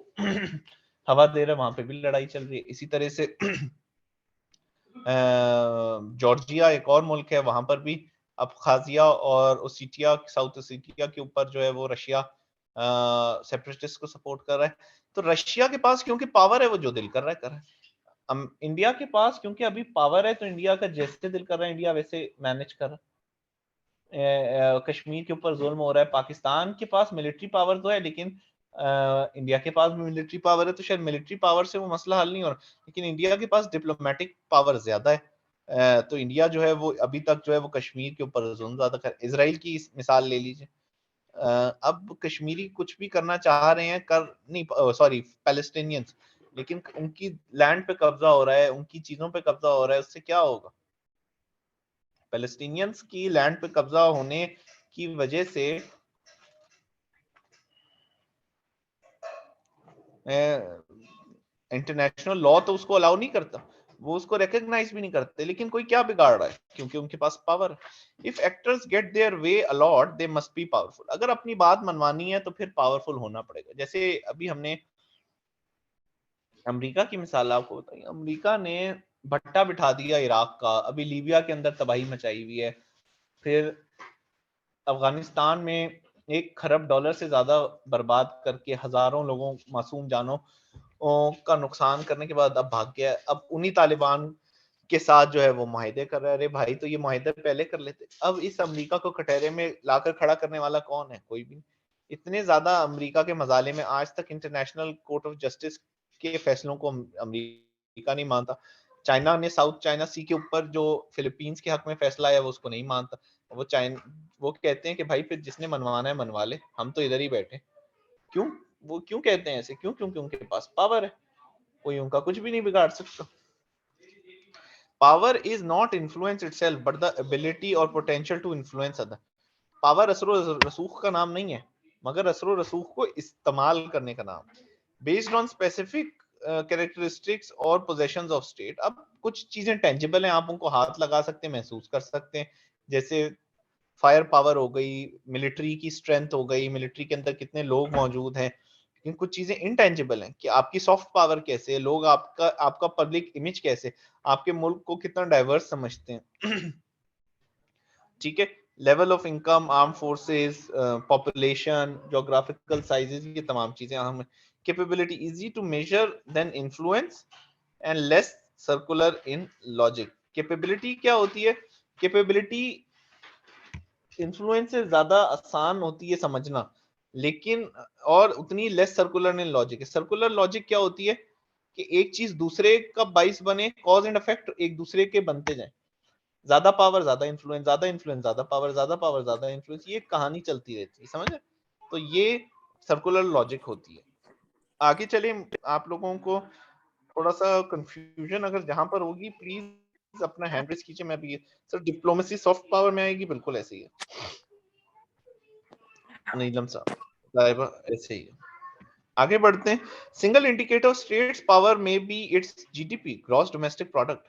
हवा दे रहा है, वहां पे भी लड़ाई चल रही है। इसी तरह से जॉर्जिया एक और मुल्क है, वहां पर भी अबखाजिया और ओसेटिया, साउथ ओसेटिया के ऊपर जो है वो रशिया सेपरेटिस्ट को सपोर्ट कर रहा है। तो रशिया के पास क्योंकि पावर है, वो जो दिल कर रहा है कर रहा है। इंडिया के पास क्योंकि अभी पावर है, तो इंडिया का जैसे दिल कर रहा है इंडिया वैसे मैनेज कर रहा है। कश्मीर के ऊपर जुल्म हो रहा है, पाकिस्तान के पास मिलिट्री पावर तो है, लेकिन इंडिया के पास भी मिलिट्री पावर है, तो शायद मिलिट्री पावर से वो मसला हल नहीं हो रहा, लेकिन इंडिया के पास डिप्लोमेटिक पावर ज्यादा है। तो इंडिया जो है वो अभी तक जो है वो कश्मीर के ऊपर जुल्म ज्यादा कर। इसराइल की मिसाल ले लीजिए। अब कश्मीरी कुछ भी करना चाह रहे हैं, कर नहीं, सॉरी, पैलेस्टीनियंस, लेकिन उनकी लैंड पे कब्जा हो रहा है, उनकी चीजों पे कब्जा हो रहा है, उससे क्या होगा? पैलेस्टीनियंस की लैंड पे कब्जा होने की वजह से इंटरनेशनल लॉ तो उसको अलाउ नहीं करता, वो उसको रिकॉग्नाइज भी नहीं करते, लेकिन कोई क्या बिगाड़ रहा है, क्योंकि उनके पास power. If actors get their way a lot they must be powerful. अगर अपनी बात मनवानी है तो फिर पावरफुल होना पड़ेगा। जैसे अभी हमने अमेरिका की मिसाल आपको बताई, अमेरिका ने भट्टा बिठा दिया इराक का, अभी लीबिया के अंदर तबाही मचाई हुई है, फिर अफगानिस्तान में $1 खरब से ज्यादा बर्बाद करके हजारों लोगों मासूम जानों का नुकसान करने के बाद अब भाग गया। अब उन्हीं तालिबान के साथ जो है वो मुआहिदे कर रहा है। अरे भाई, तो ये मुआहिदे पहले कर लेते। अब इस अमेरिका को कटहरे में लाकर खड़ा करने वाला कौन है? कोई भी। इतने ज्यादा अमेरिका के मजाले में आज तक इंटरनेशनल कोर्ट ऑफ जस्टिस के फैसलों को अमेरिका नहीं मानता। चाइना ने साउथ चाइना सी के ऊपर जो फिलीपींस के हक में फैसला आया वो उसको नहीं मानता। वो कहते हैं कि भाई फिर जिसने मनवाना है मनवा ले, हम तो इधर ही बैठे। क्यों? वो क्यों कहते हैं ऐसे? क्यों? क्योंकि उनके पास पावर है, कोई उनका कुछ भी नहीं बिगाड़ सकता। Power is not influence itself but the ability और potential to influence other. Power असरो रसूख का नाम नहीं है, मगर असरो रसूख को इस्तेमाल करने का नाम। बेस्ड ऑन स्पेसिफिक कैरेक्टरिस्टिक्स और पोजेशंस ऑफ स्टेट। अब कुछ चीजें टेंजिबल हैं, आप उनको हाथ लगा सकते हैं, महसूस कर सकते हैं, जैसे फायर पावर हो गई, मिलिट्री की स्ट्रेंथ हो गई, मिलिट्री के अंदर कितने लोग मौजूद हैं। लेकिन कुछ चीजें इनटेंजिबल हैं कि आपकी सॉफ्ट पावर कैसे है, लोग आपका पब्लिक इमेज कैसे, आपके मुल्क को कितना डाइवर्स समझते हैं। ठीक है, level of income, arm forces, population, geographical sizes, ये तमाम चीजें अहम है। Capability easy to measure then influence and less circular in logic. Capability क्या होती है? कैपेबिलिटी इन्फ्लुएंस से ज्यादा आसान होती है समझना, लेकिन और उतनी लेस सर्कुलर इन लॉजिक है। सर्कुलर लॉजिक क्या होती है कि एक चीज दूसरे का बाइस बने, कॉज एंड इफेक्ट एक दूसरे के बनते जाए। ज्यादा पावर ज्यादा इन्फ्लुएंस, ज्यादा इन्फ्लुएंस ज्यादा पावर, ज्यादा पावर ज्यादा इन्फ्लुएंस, ये कहानी चलती रहती है, समझ? तो ये सर्कुलर लॉजिक होती है। आगे चले, आप लोगों को थोड़ा सा कंफ्यूजन अगर जहां पर होगी प्लीज अपना हैंड रेज कीजिए। मैं भी सर डिप्लोमेसी सॉफ्ट पावर में आएगी, बिल्कुल ऐसे ही है नीलम साहब, ऐसे ही है। आगे बढ़ते हैं। Single indicator of states power में be it's GDP, gross domestic product,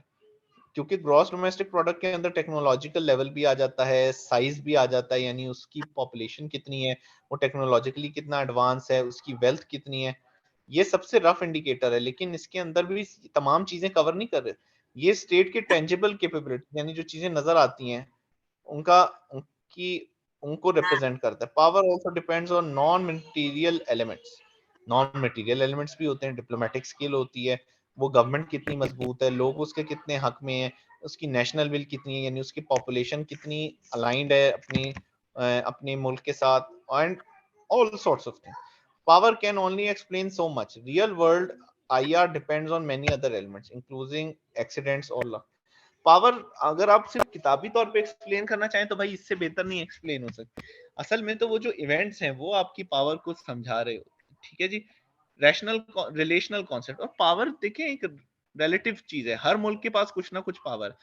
क्योंकि ग्रॉस डोमेस्टिक प्रोडक्ट के अंदर टेक्नोलॉजिकल लेवल भी आ जाता है, साइज भी आ जाता है, यानी उसकी पॉपुलेशन कितनी है, वो टेक्नोलॉजिकली कितना एडवांस है, उसकी वेल्थ कितनी है। ये सबसे रफ इंडिकेटर है, लेकिन इसके अंदर भी तमाम चीजें कवर नहीं कर रहे। ये स्टेट के टेंजिबल कैपेबिलिटी, यानी जो चीजें नजर आती हैं उनका उनकी उनको रिप्रेजेंट करता है। Power also depends on non material elements. Non material elements भी होते हैं, डिप्लोमेटिक स्किल होती है, वो गवर्नमेंट कितनी मजबूत है, लोग उसके कितने हक में हैं, उसकी नेशनल विल कितनी है, यानी उसकी पॉपुलेशन कितनी अलाइंड है अपने मुल्क के साथ, and all sorts of things. Power can only explain so much. Real world IR depends on many other elements including accidents और लक। पावर अगर आप सिर्फ किताबी तौर पे एक्सप्लेन करना चाहें तो भाई इससे बेहतर नहीं एक्सप्लेन हो सकती। असल में तो वो जो इवेंट्स हैं वो आपकी पावर को समझा रहे हो। ठीक है जी, रैशनल रिलेशनल कॉन्सेप्ट। और पावर देखें एक रिलेटिव चीज है, हर मुल्क के पास कुछ ना कुछ पावर,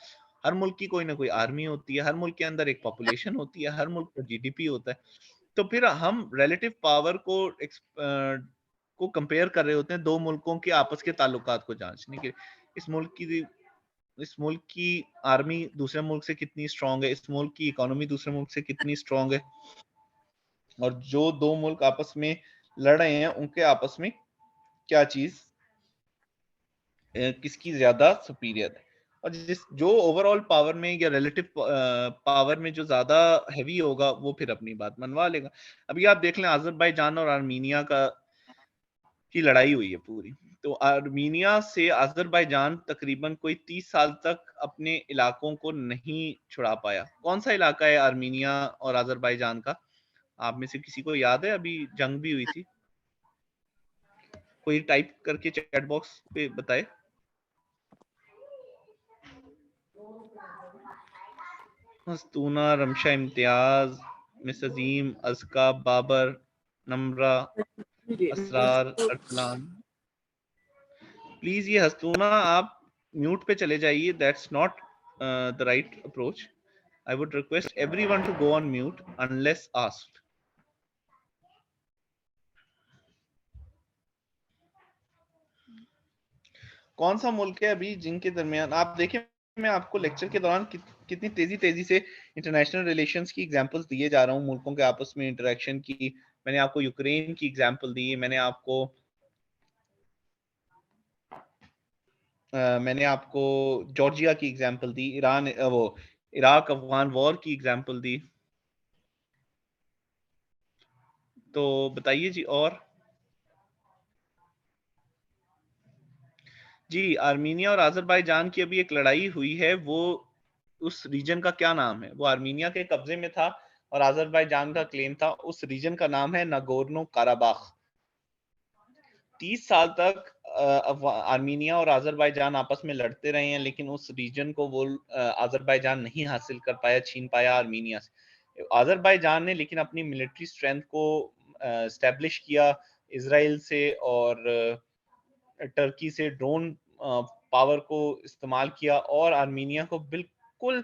हर मुल्क की कोई ना कोई आर्मी होती है, हर मुल्क के अंदर एक पॉपुलेशन होती है, हर मुल्क का जीडीपी होता है। तो फिर हम रिलेटिव पावर को कंपेयर कर रहे होते हैं दो मुल्कों के आपस के ताल्लुकात को जांचने के। इस मुल्क की आर्मी दूसरे मुल्क से कितनी स्ट्रांग है, इस मुल्क की इकोनॉमी दूसरे मुल्क से कितनी स्ट्रांग है, और जो दो मुल्क आपस में लड़ रहे हैं उनके आपस में क्या चीज किसकी ज्यादा सुपीरियर है। और जो ओवरऑल पावर में या रिलेटिव पावर में जो ज्यादा हैवी होगा वो फिर अपनी बात मनवा लेगा। अभी आप देख लें अजरबैजान और आर्मीनिया की लड़ाई हुई है पूरी, तो आर्मीनिया से अजरबैजान तकरीबन कोई 30 साल तक अपने इलाकों को नहीं छुड़ा पाया। कौन सा इलाका है आर्मीनिया और अजरबैजान का? आप में से किसी को याद है? अभी जंग भी हुई थी, कोई टाइप करके चैट बॉक्स पे बताए। मस्तूना, रमशा इम्तियाज, मिस अजीम, अज़का, बाबर, नम्रा, असरार, अरसलान। प्लीज ये हस्तूना आप म्यूट पे चले जाइए, that's not the right approach. I would request everyone to go on mute unless asked. कौन सा मुल्क है अभी जिनके दरमियान आप देखिए, मैं आपको लेक्चर के दौरान कितनी तेजी से इंटरनेशनल रिलेशंस की एग्जांपल्स दिए जा रहा हूँ, मुल्कों के आपस में इंटरेक्शन की। मैंने आपको यूक्रेन की एग्जांपल दी, मैंने आपको जॉर्जिया की एग्जांपल दी, वो इराक अफगान वॉर की एग्जांपल दी। तो बताइए जी। और जी, आर्मीनिया और अजरबैजान की अभी एक लड़ाई हुई है, वो उस रीजन का क्या नाम है? वो आर्मीनिया के कब्जे में था और अजरबैजान का क्लेम था। उस रीजन का नाम है नागोर्नो काराबाख। 30 साल तक आर्मीनिया और अजरबैजान आपस में लड़ते रहे हैं, लेकिन उस रीजन को वो अजरबैजान नहीं हासिल कर पाया, छीन पाया आर्मीनिया से। अजरबैजान ने लेकिन अपनी मिलिट्री स्ट्रेंथ को एस्टेब्लिश किया इजराइल से और टर्की से ड्रोन पावर को इस्तेमाल किया और आर्मीनिया को बिल्कुल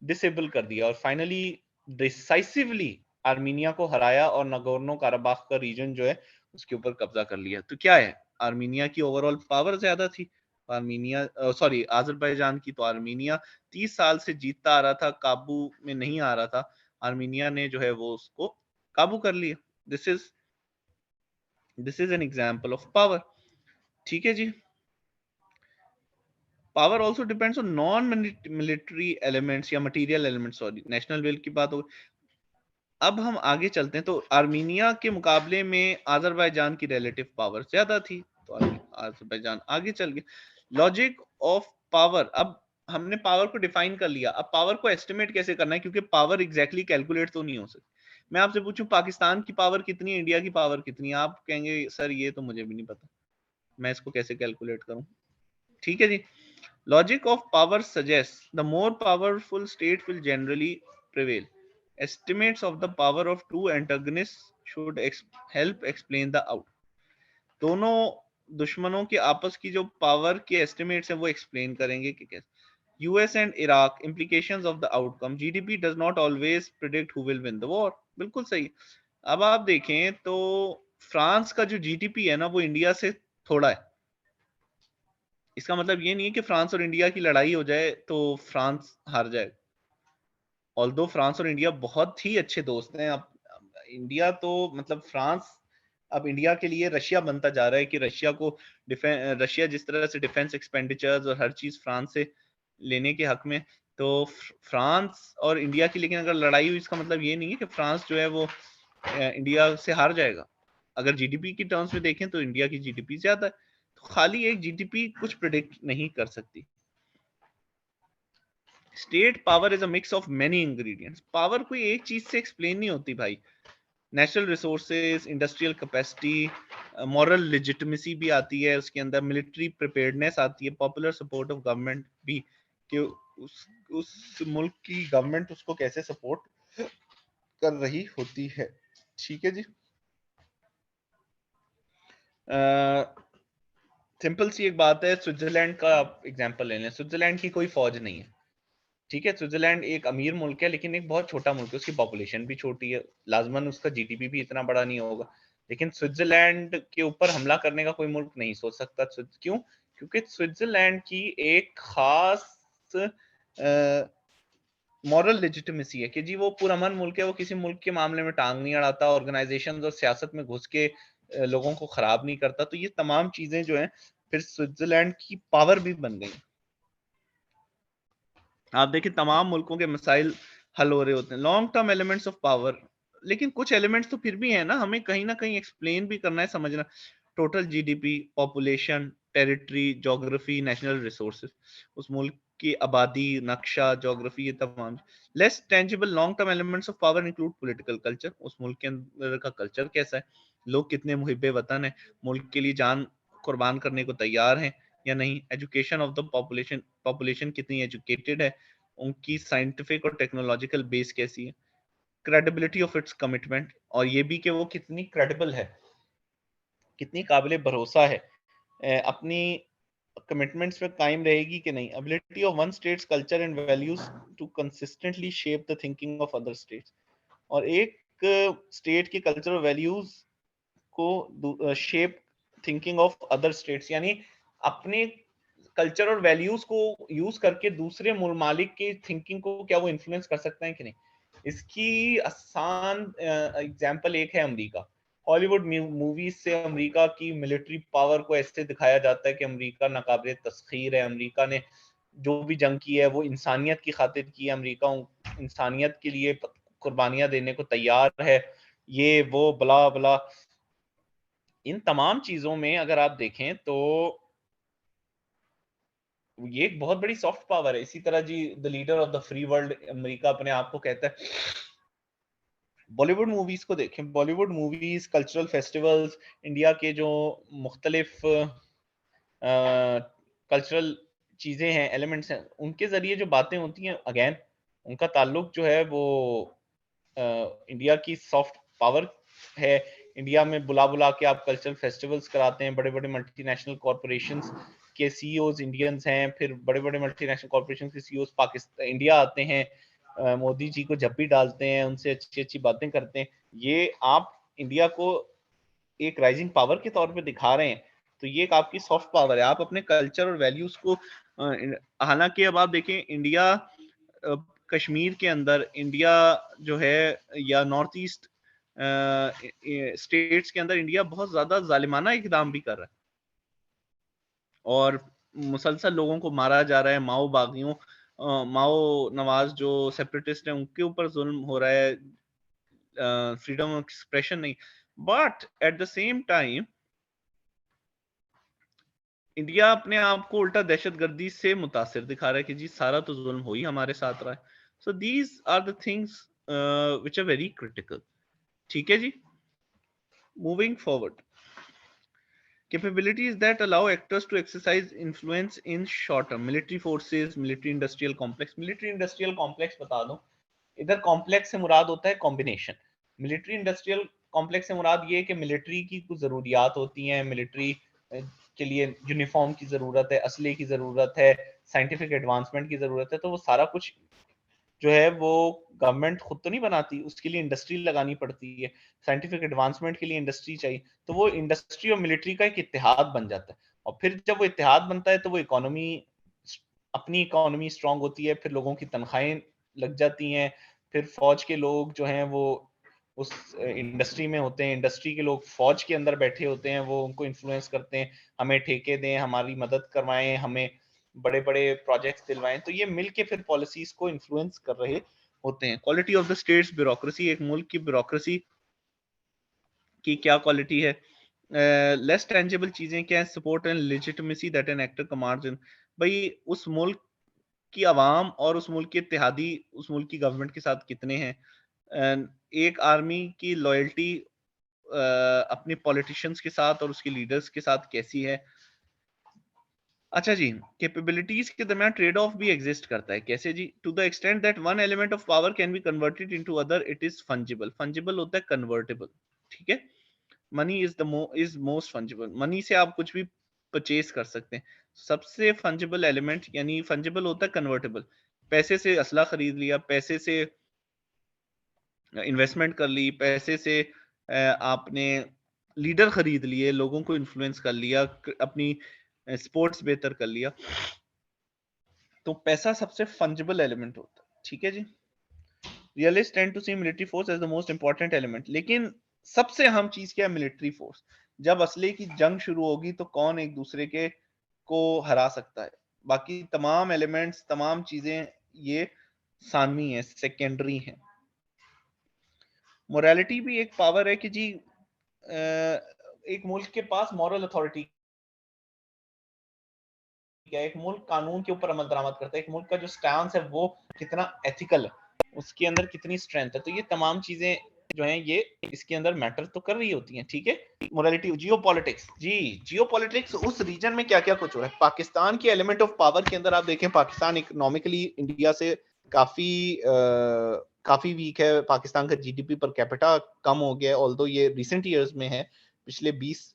डिसेबल कर दिया और फाइनली डिसाइसिवली आर्मीनिया को हराया और नगोर्नो काराबाख का रीजन जो है उसके ऊपर कब्जा कर लिया। तो क्या है, आर्मीनिया की ओवरऑल पावर ज्यादा थी, आर्मीनिया सॉरी अजरबैजान की। तो आर्मीनिया 30 साल से जीतता आ रहा था, काबू में नहीं आ रहा था, आर्मीनिया ने जो है वो उसको काबू कर लिया। This is an example of power. ठीक है जी। Power also depends on non military elements या material elements. Sorry, national will की बात हो। अब हम आगे चलते हैं, तो आर्मीनिया के मुकाबले में अजरबैजान की रिलेटिव पावर ज्यादा थी, तो अजरबैजान आगे चल गया। लॉजिक ऑफ पावर, अब हमने पावर को डिफाइन कर लिया, अब पावर को एस्टिमेट कैसे करना है, क्योंकि पावर एग्जैक्टली कैलकुलेट तो नहीं हो सकती। मैं आपसे पूछूं पाकिस्तान की पावर कितनी है, इंडिया की पावर कितनी है, आप कहेंगे सर ये तो मुझे भी नहीं पता, मैं इसको कैसे कैलकुलेट करूं। ठीक है जी। Logic of power suggests the more powerful state will generally prevail. Estimates of the power of two antagonists should help explain the out. दोनों दुश्मनों के आपस की जो पावर के एस्टिमेट्स हैं वो एक्सप्लेन करेंगे कि कैसे। US and Iraq, implications of the outcome. GDP does not always predict who will win the war. बिल्कुल सही। अब आप देखें तो फ्रांस का जो जीडीपी है ना वो इंडिया से थोड़ा है। इसका मतलब ये नहीं है कि फ्रांस और इंडिया की लड़ाई हो जाए तो फ्रांस हार जाए। ऑल्दो फ्रांस और इंडिया बहुत ही अच्छे दोस्त हैं। अब इंडिया तो मतलब फ्रांस अब इंडिया के लिए रशिया बनता जा रहा है कि रशिया जिस तरह से डिफेंस एक्सपेंडिचर्स और हर चीज फ्रांस से लेने के हक में, तो फ्रांस और इंडिया की लेकिन अगर लड़ाई हुई इसका मतलब ये नहीं है कि फ्रांस जो है वो इंडिया से हार जाएगा। अगर जीडीपी की टर्म्स में देखें तो इंडिया की जीडीपी ज्यादा है, तो खाली एक जीडीपी कुछ प्रिडिक्ट नहीं कर सकती। State power is a mix of many ingredients. Power कोई एक चीज से एक्सप्लेन नहीं होती भाई। Natural resources, industrial capacity, moral legitimacy भी आती है उसके अंदर, मिलिट्री प्रिपेयर्डनेस आती है, पॉपुलर सपोर्ट ऑफ गवर्नमेंट भी, कि उस मुल्क की गवर्नमेंट उसको कैसे सपोर्ट कर रही होती है। ठीक है जी। सिंपल सी एक बात है, स्विट्जरलैंड का आप एग्जांपल ले लें। स्विट्जरलैंड की कोई फौज नहीं है, ठीक है। स्विट्जरलैंड एक अमीर मुल्क है लेकिन एक बहुत छोटा मुल्क है, उसकी पॉपुलेशन भी छोटी है, लाजमन उसका जीडीपी भी इतना बड़ा नहीं होगा। लेकिन स्विट्जरलैंड के ऊपर हमला करने का कोई मुल्क नहीं सोच सकता। क्यों? क्योंकि स्विट्जरलैंड की एक खास मॉरल लेजिटिमेसी है कि जी वो पुरअमन मुल्क है, वो किसी मुल्क के मामले में टांग नहीं अड़ाता, ऑर्गेनाइजेशन और सियासत में घुस के लोगों को खराब नहीं करता। तो ये तमाम चीजें जो हैं फिर स्विट्जरलैंड की पावर भी बन गई। आप देखिए तमाम मुल्कों के मसाइल हल हो रहे होते हैं। Long term elements of power, लेकिन कुछ एलिमेंट्स तो फिर भी है ना, हमें कहीं ना कहीं एक्सप्लेन भी करना है, समझना। Total GDP, population, territory, geography, national resources, उस मुल्क की आबादी, नक्शा, ज्योग्राफी, ये तमाम। Less tangible long term elements of power include political culture, उस मुल्क के अंदर का कल्चर कैसा है, लोग कितने मुहिब्बे वतन है, मुल्क के लिए जान कुर्बान करने को तैयार हैं या नहीं। Education of the population, population कितनी एजुकेटेड है, उनकी साइंटिफिक और टेक्नोलॉजिकल बेस कैसी है। क्रेडिबिलिटी ऑफ इट्स कमिटमेंट, और ये भी कि वो कितनी क्रेडिबल है, कितनी काबिल भरोसा है, अपनी कमिटमेंट्स पे कायम रहेगी कि नहीं। Ability of one state's culture and values to consistently shape the thinking of other states, और एक स्टेट की कल्चर और वैल्यूज को shape thinking of other states, यानी अपने कल्चर और वैल्यूज को यूज करके दूसरे मालिक की थिंकिंग को क्या वो इन्फ्लुएंस कर सकते हैं कि नहीं? इसकी आसान एग्जांपल एक है अमेरिका। हॉलीवुड मूवीज से अमेरिका की मिलिट्री पावर को ऐसे दिखाया जाता है कि अमेरिका नाकाबिल तस्खीर है, अमेरिका ने जो भी जंग की है वो इंसानियत की खातिर की है, अमेरिका इंसानियत के लिए कुर्बानियां देने को तैयार है, ये वो बला बला। इन तमाम चीजों में अगर आप देखें तो ये एक बहुत बड़ी सॉफ्ट पावर है। इसी तरह जी the leader of the free world America अपने आप को कहता है। बॉलीवुड मूवीज को देखें, Bollywood movies, cultural festivals, India के जो मुख्तलिफ कल्चरल चीजें हैं, एलिमेंट्स हैं, उनके जरिए जो बातें होती हैं, अगेन उनका ताल्लुक जो है वो इंडिया की सॉफ्ट पावर है। इंडिया में बुला बुला के आप कल्चरल फेस्टिवल्स कराते हैं, बड़े बड़े मल्टीनेशनल कॉरपोरेशंस के सीईओज इंडियंस हैं, फिर बड़े बड़े मल्टीनेशनल कॉरपोरेशन के सीईओज पाकिस्तान इंडिया आते हैं, मोदी जी को जब भी डालते हैं, उनसे अच्छी अच्छी बातें करते हैं। ये आप इंडिया को एक राइजिंग पावर के तौर पे दिखा रहे हैं, तो ये एक आपकी सॉफ्ट पावर है। आप अपने कल्चर और वैल्यूज को हालांकि अब आप देखें इंडिया कश्मीर के अंदर, इंडिया जो है या नॉर्थ ईस्ट स्टेट्स के अंदर इंडिया बहुत ज्यादा जालिमाना इकदाम भी कर रहा है और मुसलसल लोगों को मारा जा रहा है। माओ बागियों, माओ नवाज जो सेपरेटिस्ट हैं उनके ऊपर जुल्म हो रहा है, फ्रीडम ऑफ एक्सप्रेशन नहीं। But at the same time India अपने आप को उल्टा दहशतगर्दी से मुतासिर दिखा रहा है कि जी सारा तो जुल्म हो ही हमारे साथ रहा है। So these are the things which are very critical. ठीक है जी, moving forward, capabilities that allow actors to exercise influence in short term, military forces, military industrial complex। military industrial complex बता दूं, इधर कॉम्प्लेक्स से मुराद होता है कॉम्बिनेशन। मिलिट्री इंडस्ट्रियल कॉम्प्लेक्स से मुराद ये है कि मिलिट्री की कुछ जरूरियात होती हैं, मिलिट्री के लिए यूनिफॉर्म की जरूरत है, असले की जरूरत है, साइंटिफिक एडवांसमेंट की जरूरत है, तो वो सारा कुछ जो है वो गवर्नमेंट खुद तो नहीं बनाती, उसके लिए इंडस्ट्री लगानी पड़ती है। साइंटिफिक एडवांसमेंट के लिए इंडस्ट्री चाहिए, तो वो इंडस्ट्री और मिलिट्री का एक इत्तेहाद बन जाता है। और फिर जब वो इत्तेहाद बनता है तो वो इकोनॉमी, अपनी इकोनॉमी स्ट्रांग होती है, फिर लोगों की तनख्वाहें लग जाती हैं, फिर फौज के लोग जो हैं वो उस इंडस्ट्री में होते हैं, इंडस्ट्री के लोग फौज के अंदर बैठे होते हैं, वो उनको इन्फ्लुएंस करते हैं, हमें ठेके दें, हमारी मदद करवाएं, हमें बड़े बड़े प्रोजेक्ट्स दिलवाएं। तो ये मिलके फिर पॉलिसीज को इन्फ्लुएंस कर रहे होते हैं। Quality of the states bureaucracy, एक मुल्क की ब्यूरोक्रेसी की क्या क्वालिटी है। लेस टेंजिबल चीजें क्या है, support and legitimacy that an actor commands in. भाई उस मुल्क की आवाम और उस मुल्क के इत्तेहादी उस मुल्क की गवर्नमेंट के साथ कितने हैं, एक आर्मी की लॉयल्टी अपने पॉलिटिशियंस के साथ और उसके लीडर्स के साथ कैसी है। अच्छा जी, कैपेबिलिटीज के दरमियान ट्रेड ऑफ भी एग्जिस्ट करता है। कैसे जी? To the extent that one element of power can be converted into other, it is fungible. Fungible होता है कन्वर्टेबल, ठीक है। Money is most fungible, money से आप कुछ भी परचेज कर सकते हैं। सबसे फंजिबल एलिमेंट यानी फंजिबल होता है कन्वर्टेबल। पैसे से असला खरीद लिया, पैसे से इन्वेस्टमेंट कर ली, पैसे से आपने लीडर खरीद लिए, लोगों को इन्फ्लुएंस कर लिया, अपनी स्पोर्ट्स बेहतर कर लिया। तो पैसा सबसे फंजिबल एलिमेंट होता है, ठीक है जी। Realist tend to see military force as the most important element, लेकिन सबसे अहम चीज क्या है? Military force. जब असले की जंग शुरू होगी तो कौन एक दूसरे के को हरा सकता है? बाकी तमाम एलिमेंट्स, तमाम चीजें ये सानवी है, सेकेंडरी है। मोरालिटी भी एक पावर है कि जी एक मुल्क के पास मॉरल अथॉरिटी क्या है, एक मुल्क कानून के ऊपर अमल दरामद करता है, एक मुल्क का जो स्टैंस है वो कितना एथिकल है, उसके अंदर कितनी स्ट्रेंथ है। तो ये तमाम चीजें जो हैं ये इसके अंदर मैटर तो कर रही होती हैं, ठीक है। मोरालिटी, जियोपॉलिटिक्स जी, जियोपॉलिटिक्स उस रीजन में क्या क्या कुछ हो रहा है। पाकिस्तान के एलिमेंट ऑफ पावर के अंदर आप देखें, पाकिस्तान इकोनॉमिकली इंडिया से काफी वीक है। पाकिस्तान का जीडीपी पर कैपिटा कम हो गया है, ऑल्दो ये रिसेंट ईयर्स में है, पिछले 20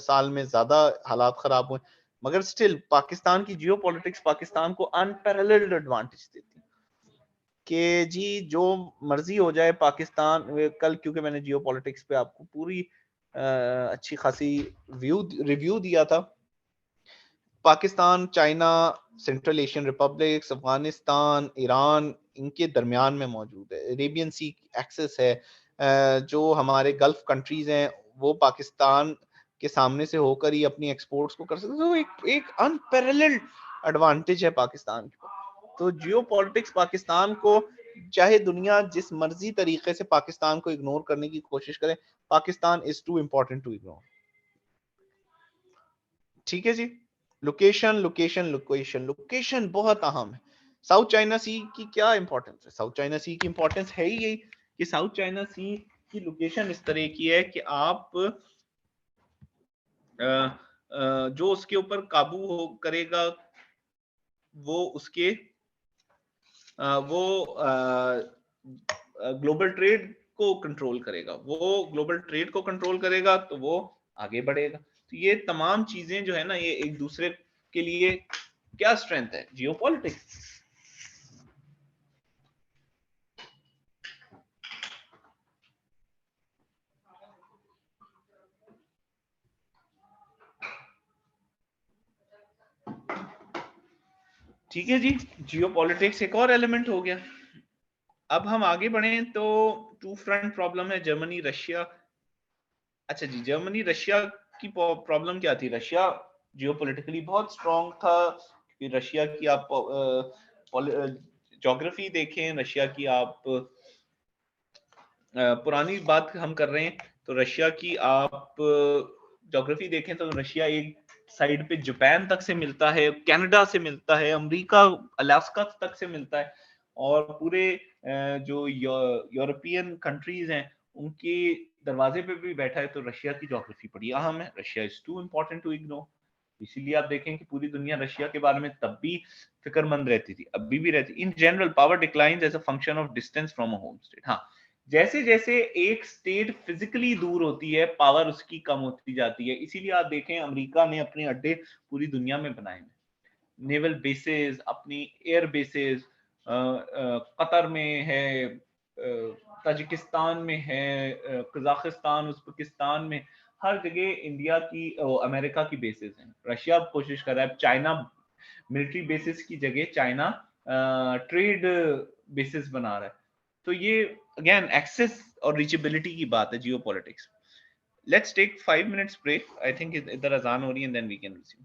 साल में ज्यादा हालात खराब हुए, मगर स्टिल पाकिस्तान की जियोपॉलिटिक्स पाकिस्तान को अनपैरेलल्ड एडवांटेज देती है कि जी जो मर्जी हो जाए पाकिस्तान। कल क्योंकि मैंने जियोपॉलिटिक्स पे आपको पूरी अच्छी खासी रिव्यू दिया था, Pakistan, China, central Asian republics, Afghanistan, Iran, इनके दरमियान में मौजूद है। अरेबियन सी एक्सेस है, जो हमारे गल्फ कंट्रीज हैं वो पाकिस्तान के सामने से होकर ही अपनी एक्सपोर्ट्स को कर सकते हैं। तो एक अनपैरेलल्ड एडवांटेज है पाकिस्तान के पास। तो जियोपॉलिटिक्स पाकिस्तान को, चाहे दुनिया जिस मर्जी तरीके से पाकिस्तान को इग्नोर करने की कोशिश करे, Pakistan is too important to ignore. ठीक है जी। लोकेशन लोकेशन लोकेशन लोकेशन बहुत अहम है। साउथ चाइना सी की क्या इंपॉर्टेंस है? साउथ चाइना सी की इंपॉर्टेंस है ही यही कि साउथ चाइना सी की लोकेशन इस तरह की है कि आप जो उसके ऊपर काबू हो करेगा वो उसके वो ग्लोबल ट्रेड को कंट्रोल करेगा। वो ग्लोबल ट्रेड को कंट्रोल करेगा तो वो आगे बढ़ेगा। तो ये तमाम चीजें जो है ना, ये एक दूसरे के लिए क्या स्ट्रेंथ है? जियोपॉलिटिक्स। ठीक है जी, जियोपॉलिटिक्स एक और एलिमेंट हो गया। अब हम आगे बढ़े तो टू फ्रंट प्रॉब्लम है, जर्मनी रशिया। अच्छा जी, जर्मनी रशिया की प्रॉब्लम क्या थी? रशिया जियोपॉलिटिकली बहुत स्ट्रांग था, क्योंकि रशिया की आप ज्योग्राफी देखें, रशिया की आप पुरानी बात हम कर रहे हैं तो रशिया की आप ज्योग्राफी देखें तो रशिया एक साइड पे जापान तक से मिलता है, कनाडा से मिलता है, अमेरिका अलास्का तक से मिलता है, और पूरे जो यूरोपियन कंट्रीज हैं उनके दरवाजे पे भी बैठा है। तो रशिया की ज्योग्राफी बड़ी अहम है। Russia is too important to ignore. इसीलिए आप देखें कि पूरी दुनिया रशिया के बारे में तब भी फिक्रमंद रहती थी, अभी भी रहती। In general power declines as a function of distance from a home state. हाँ, जैसे जैसे एक स्टेट फिजिकली दूर होती है, पावर उसकी कम होती जाती है। इसीलिए आप देखें अमेरिका ने अपने अड्डे पूरी दुनिया में बनाए हैं, नेवल बेसेस, अपनी एयर बेसेस, कतर में है, ताजिकिस्तान में है, कजाकिस्तान, उज्बेकिस्तान में, हर जगह इंडिया की अमेरिका की बेसेस हैं। रशिया कोशिश कर रहा है, चाइना मिलिट्री बेसिस की जगह चाइना ट्रेड बेसिस बना रहा है। तो ये अगेन एक्सेस और रीचेबिलिटी की बात है geopolitics. Let's take 5 minutes break. I think इधर अजान हो रही है, देन वी कैन रिज्यूम।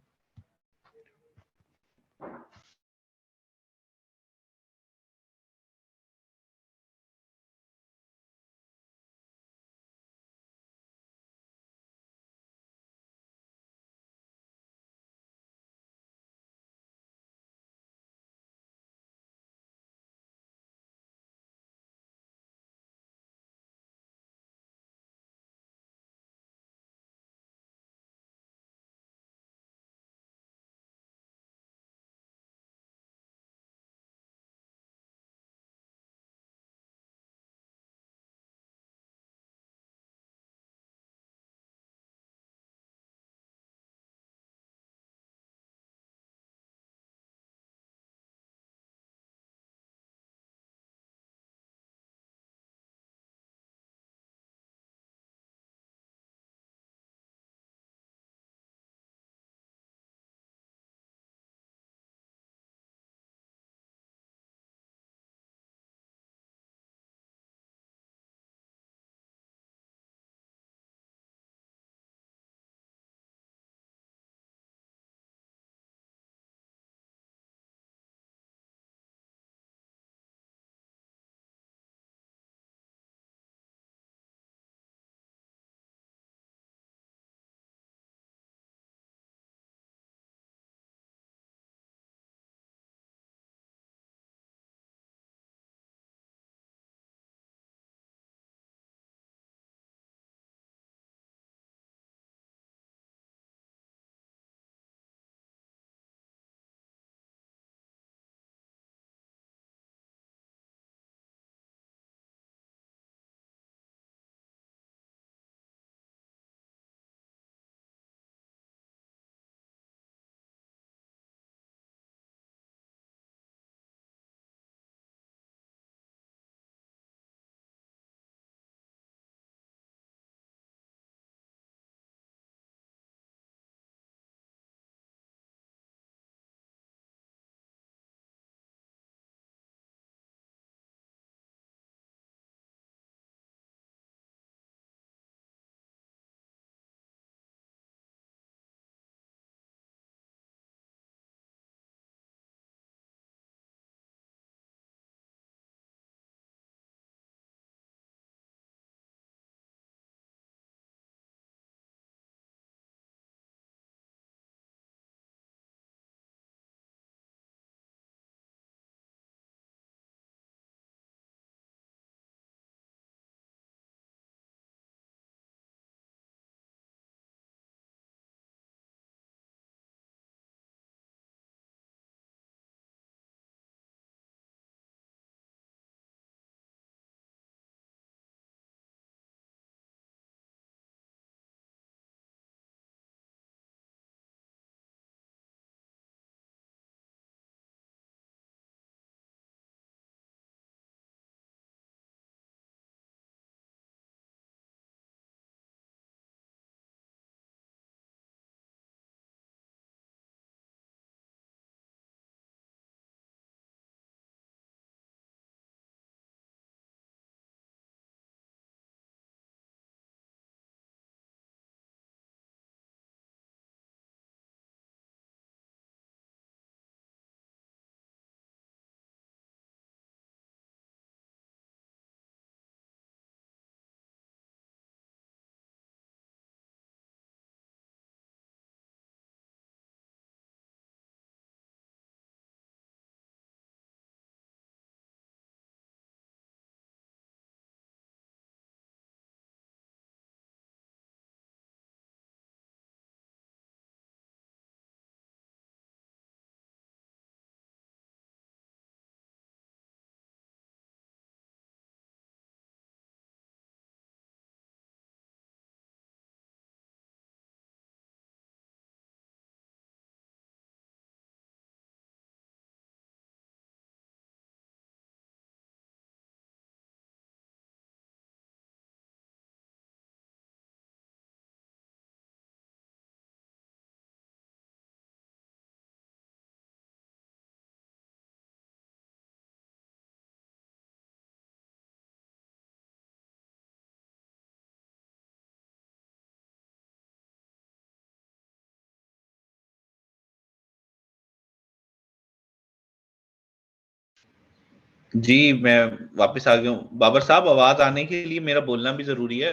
जी मैं वापस आ गया हूँ बाबर साहब। आवाज आने के लिए मेरा बोलना भी जरूरी है।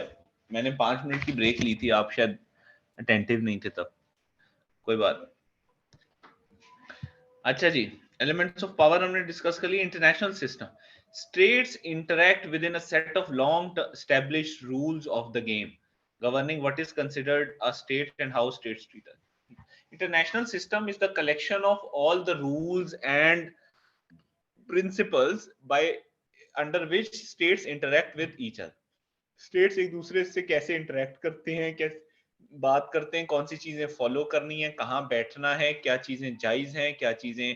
मैंने 5 मिनट की ब्रेक ली थी, आप शायद अटेंटिव नहीं थे तब, कोई बात नहीं। अच्छा जी, एलिमेंट्स ऑफ पावर हमने डिस्कस कर लिए। International system, states interact with in a set of long established rules of the game governing what is considered a state and how states treat it. International system is the collection of all the rules and principles by under which states interact with each other. States एक दूसरे से कैसे interact करते हैं, कैसे बात करते हैं, कौन सी चीजें फॉलो करनी है, कहाँ बैठना है, क्या चीजें जायज हैं, क्या चीजें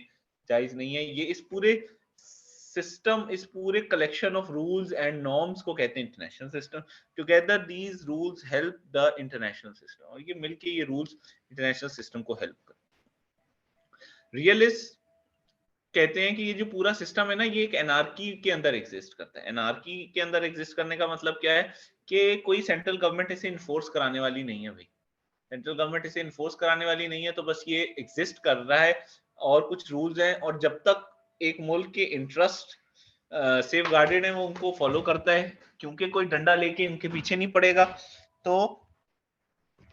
जायज नहीं है, ये इस पूरे सिस्टम, इस पूरे collection of rules and norms को कहते हैं international system. Together these rules help the international system, और ये मिलके ये रूल्स इंटरनेशनल सिस्टम को हेल्प करते हैं। रियलिस्ट कहते हैं कि ये जो पूरा सिस्टम है ना, ये एक एनार्की के अंदर एग्जिस्ट करता है। एनार्की के अंदर एग्जिस्ट करने का मतलब क्या है कि कोई सेंट्रल गवर्नमेंट इसे इन्फोर्स कराने वाली नहीं है भाई। सेंट्रल गवर्नमेंट इसे इन्फोर्स कराने वाली नहीं है, तो बस ये एग्जिस्ट कर रहा है और कुछ रूल्स हैं, और जब तक एक मुल्क के इंटरेस्ट सेफ गार्डेड है वो उनको फॉलो करता है, क्योंकि कोई डंडा लेके इनके पीछे नहीं पड़ेगा, तो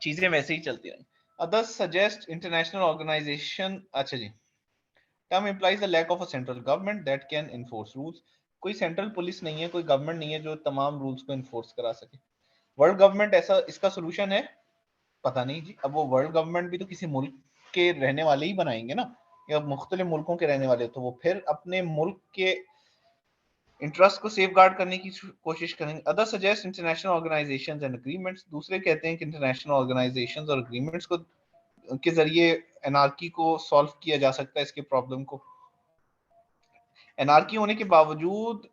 चीजें वैसे ही चलती रहेंगी। Others suggest international organisation. अच्छा जी, term implies the lack of a central government that can enforce rules. कोई सेंट्रल पुलिस नहीं है, कोई गवर्नमेंट नहीं है जो तमाम रूल्स को इन्फोर्स करा सके। वर्ल्ड गवर्नमेंट ऐसा इसका सोल्यूशन है? पता नहीं जी। अब वो वर्ल्ड गवर्नमेंट भी तो किसी मुल्क के रहने वाले ही बनाएंगे ना, या मुख्तलिफ मुल्कों के रहने वाले, तो वो फिर अपने मुल्क के इंटरेस्ट को सेफ गार्ड करने की कोशिश करेंगे। Other suggest international organisations and agreements. दूसरे कहते हैं कि इंटरनेशनल ऑर्गेनाइजेशंस और एग्रीमेंट्स को के जरिए एनार्की को सॉल्व किया जा सकता है, इसके प्रॉब्लम को। एनार्की होने के बावजूद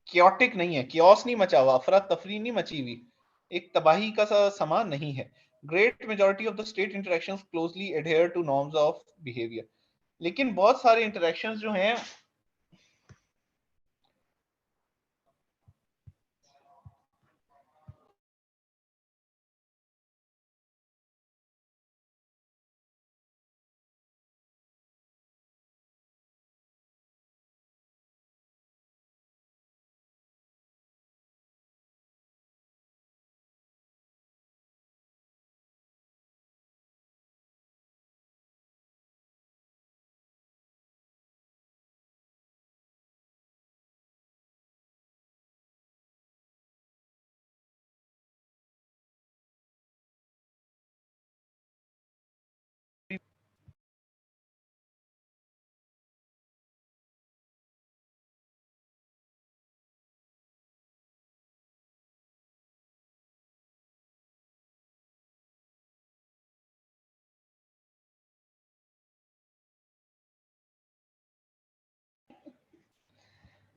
क्योटिक नहीं है, क्योस नहीं मचा हुआ, अफरा तफरी नहीं मची हुई, एक तबाही का सा समान नहीं है। Great majority of the state interactions closely adhere to norms of behaviour. लेकिन बहुत सारे इंटरेक्शंस जो हैं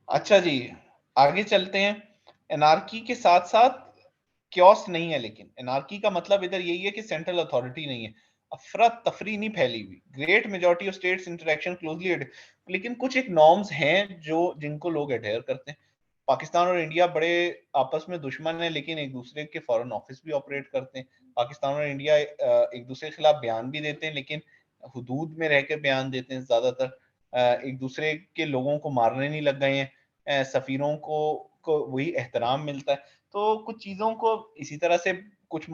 अच्छा जी, आगे चलते हैं। एनार्की के साथ साथ क्योस नहीं है, लेकिन एनार्की का मतलब इधर यही है कि सेंट्रल अथॉरिटी नहीं है, अफरा तफरी नहीं फैली हुई। Great majority of states interaction closely, लेकिन कुछ एक नॉर्म्स हैं जो जिनको लोग एडहेयर करते हैं। पाकिस्तान और इंडिया बड़े आपस में दुश्मन हैं, लेकिन एक दूसरे के फॉरेन ऑफिस भी ऑपरेट करते हैं। पाकिस्तान और इंडिया एक दूसरे के खिलाफ बयान भी देते हैं, लेकिन हुदूद में रह के बयान देते हैं ज्यादातर। एक दूसरे के लोगों को मारने नहीं लग गए हैं, सफीरों को वही एहतराम मिलता है। तो कुछ चीजों को इसी तरह से, कुछ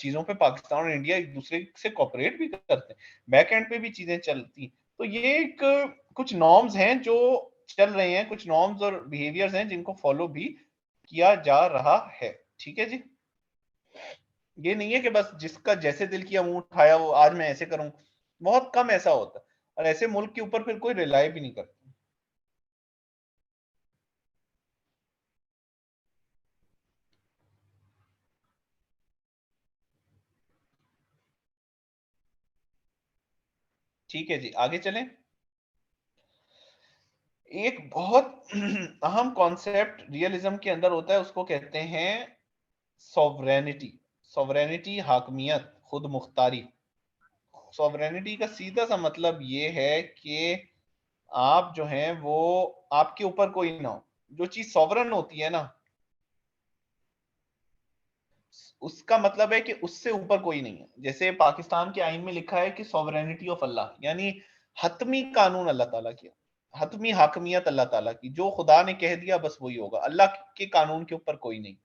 चीजों पे पाकिस्तान और इंडिया एक दूसरे से कोऑपरेट भी करते हैं, बैक एंड पे भी चीजें चलती। तो ये एक कुछ नॉर्म्स हैं जो चल रहे हैं, कुछ नॉर्म्स और बिहेवियर्स हैं जिनको फॉलो भी किया जा रहा है। ठीक है जी, ये नहीं है कि बस जिसका जैसे दिल किया मुंह उठाया वो आज मैं ऐसे करूं। बहुत कम ऐसा होता है, और ऐसे मुल्क के ऊपर फिर कोई रिलाई भी नहीं करता। ठीक है जी, आगे चलें। एक बहुत अहम कॉन्सेप्ट रियलिज्म के अंदर होता है, उसको कहते हैं सॉवरेनिटी। सॉवरेनिटी, हाकमियत, खुद मुख्तारी। सॉवरेनिटी का सीधा सा मतलब ये है कि आप जो हैं वो, आपके ऊपर कोई ना हो। जो चीज सॉवरन होती है ना, उसका मतलब है कि उससे ऊपर कोई नहीं है। जैसे पाकिस्तान के आईन में लिखा है कि सॉवरेनिटी ऑफ अल्लाह, यानी हतमी कानून अल्लाह ताला की, हतमी हाकमियत अल्लाह ताला की, जो खुदा ने कह दिया बस वही होगा, अल्लाह के कानून के ऊपर कोई नहीं।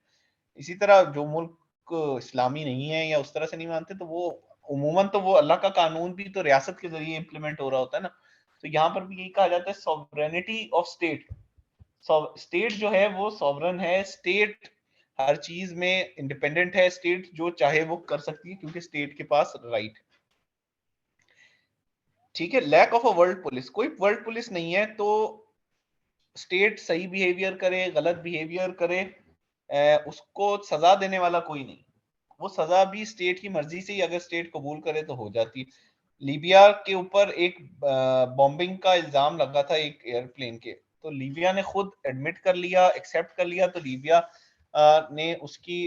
इसी तरह जो मुल्क इस्लामी नहीं है या उस तरह से नहीं मानते, तो वो उमूमन तो वो अल्लाह का कानून भी तो रियासत के जरिए इम्प्लीमेंट हो रहा होता है ना। तो यहाँ पर भी यही कहा जाता है सॉवरेनिटी ऑफ स्टेट। स्टेट जो है वो सॉवरन है, स्टेट हर चीज में इंडिपेंडेंट है, स्टेट जो चाहे वो कर सकती है क्योंकि स्टेट के पास राइट है। ठीक है, lack of a world police, कोई वर्ल्ड पुलिस नहीं है, तो स्टेट सही बिहेवियर करे गलत बिहेवियर करे, उसको सजा देने वाला कोई नहीं। वो सजा भी स्टेट की मर्जी से ही अगर स्टेट कबूल करे तो हो जाती है। लीबिया के ऊपर एक बॉम्बिंग का इल्जाम लगा था एक एयरप्लेन के, तो लीबिया ने खुद एडमिट कर लिया, एक्सेप्ट कर लिया, तो लीबिया ने उसकी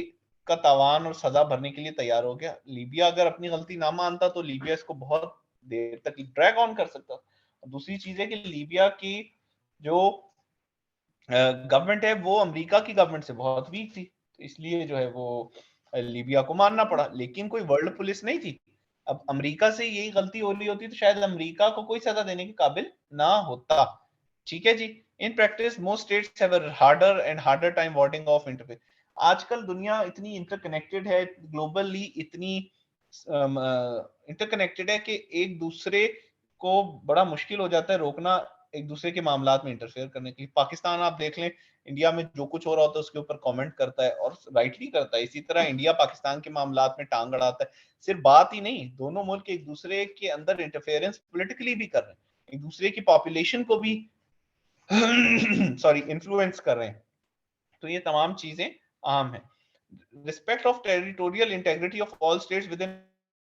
का तावान और सजा भरने के लिए तैयार हो गया। लीबिया अगर अपनी गलती ना मानता तो लीबिया इसको बहुत देर तक ड्रैग ऑन कर सकता। दूसरी चीज है कि लीबिया की जो गवर्नमेंट है वो अमेरिका की गवर्नमेंट से बहुत वीक थी, तो इसलिए जो है वो लीबिया को मानना पड़ा, लेकिन कोई वर्ल्ड पुलिस नहीं थी। अब अमेरिका से यही गलती हो रही होती तो शायद अमेरिका को कोई सजा देने के काबिल ना होता। ठीक है जी। In practice most states have a harder and harder time warding off interfere. आजकल दुनिया इतनी इंटरकनेक्टेड है, ग्लोबली इतनी इंटरकनेक्टेड है कि एक दूसरे को बड़ा मुश्किल हो जाता है रोकना एक दूसरे के मामलात में इंटरफेयर करने के लिए। पाकिस्तान आप देख लें, इंडिया में जो कुछ हो रहा होता है उसके ऊपर कमेंट करता है और राइटली करता है। इसी तरह इंडिया पाकिस्तान के मामलात में टांग अड़ाता है। सिर्फ बात ही नहीं, दोनों मुल्क एक दूसरे के अंदर इंटरफेरेंस पॉलिटिकली भी कर रहे हैं, एक दूसरे की पॉपुलेशन को भी सॉरी इन्फ्लुएंस कर रहे हैं। तो ये तमाम चीजें आम है। Respect of territorial integrity of all states within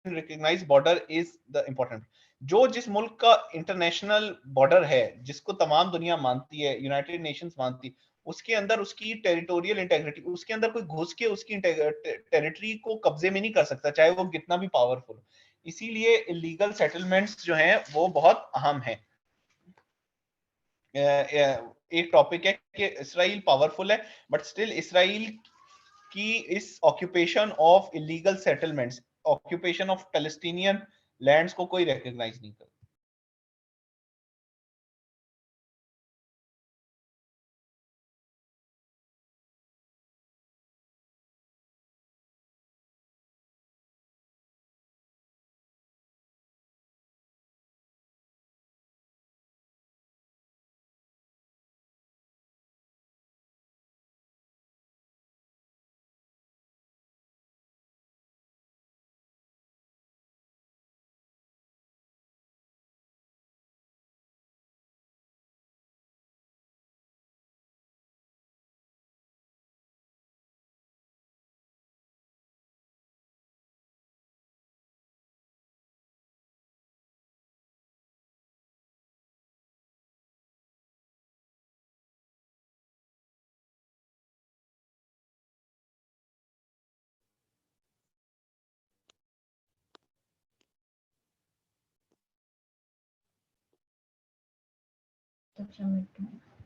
recognised border is the important. जो जिस मुल्क का इंटरनेशनल बॉर्डर है, जिसको तमाम दुनिया मानती है, यूनाइटेड नेशंस मानती है, उसके अंदर उसकी टेरिटोरियल इंटेग्रिटी, उसके अंदर कोई घुस के उसकी टेरिटरी को कब्जे में नहीं कर सकता, चाहे वो कितना भी पावरफुल। इसीलिए इलीगल सेटलमेंट्स जो हैं वो बहुत अहम है। एक टॉपिक है कि इसराइल पावरफुल है, बट स्टिल इसराइल की इस occupation of illegal settlements, occupation of Palestinian lands को कोई रिकॉग्नाइज नहीं करता।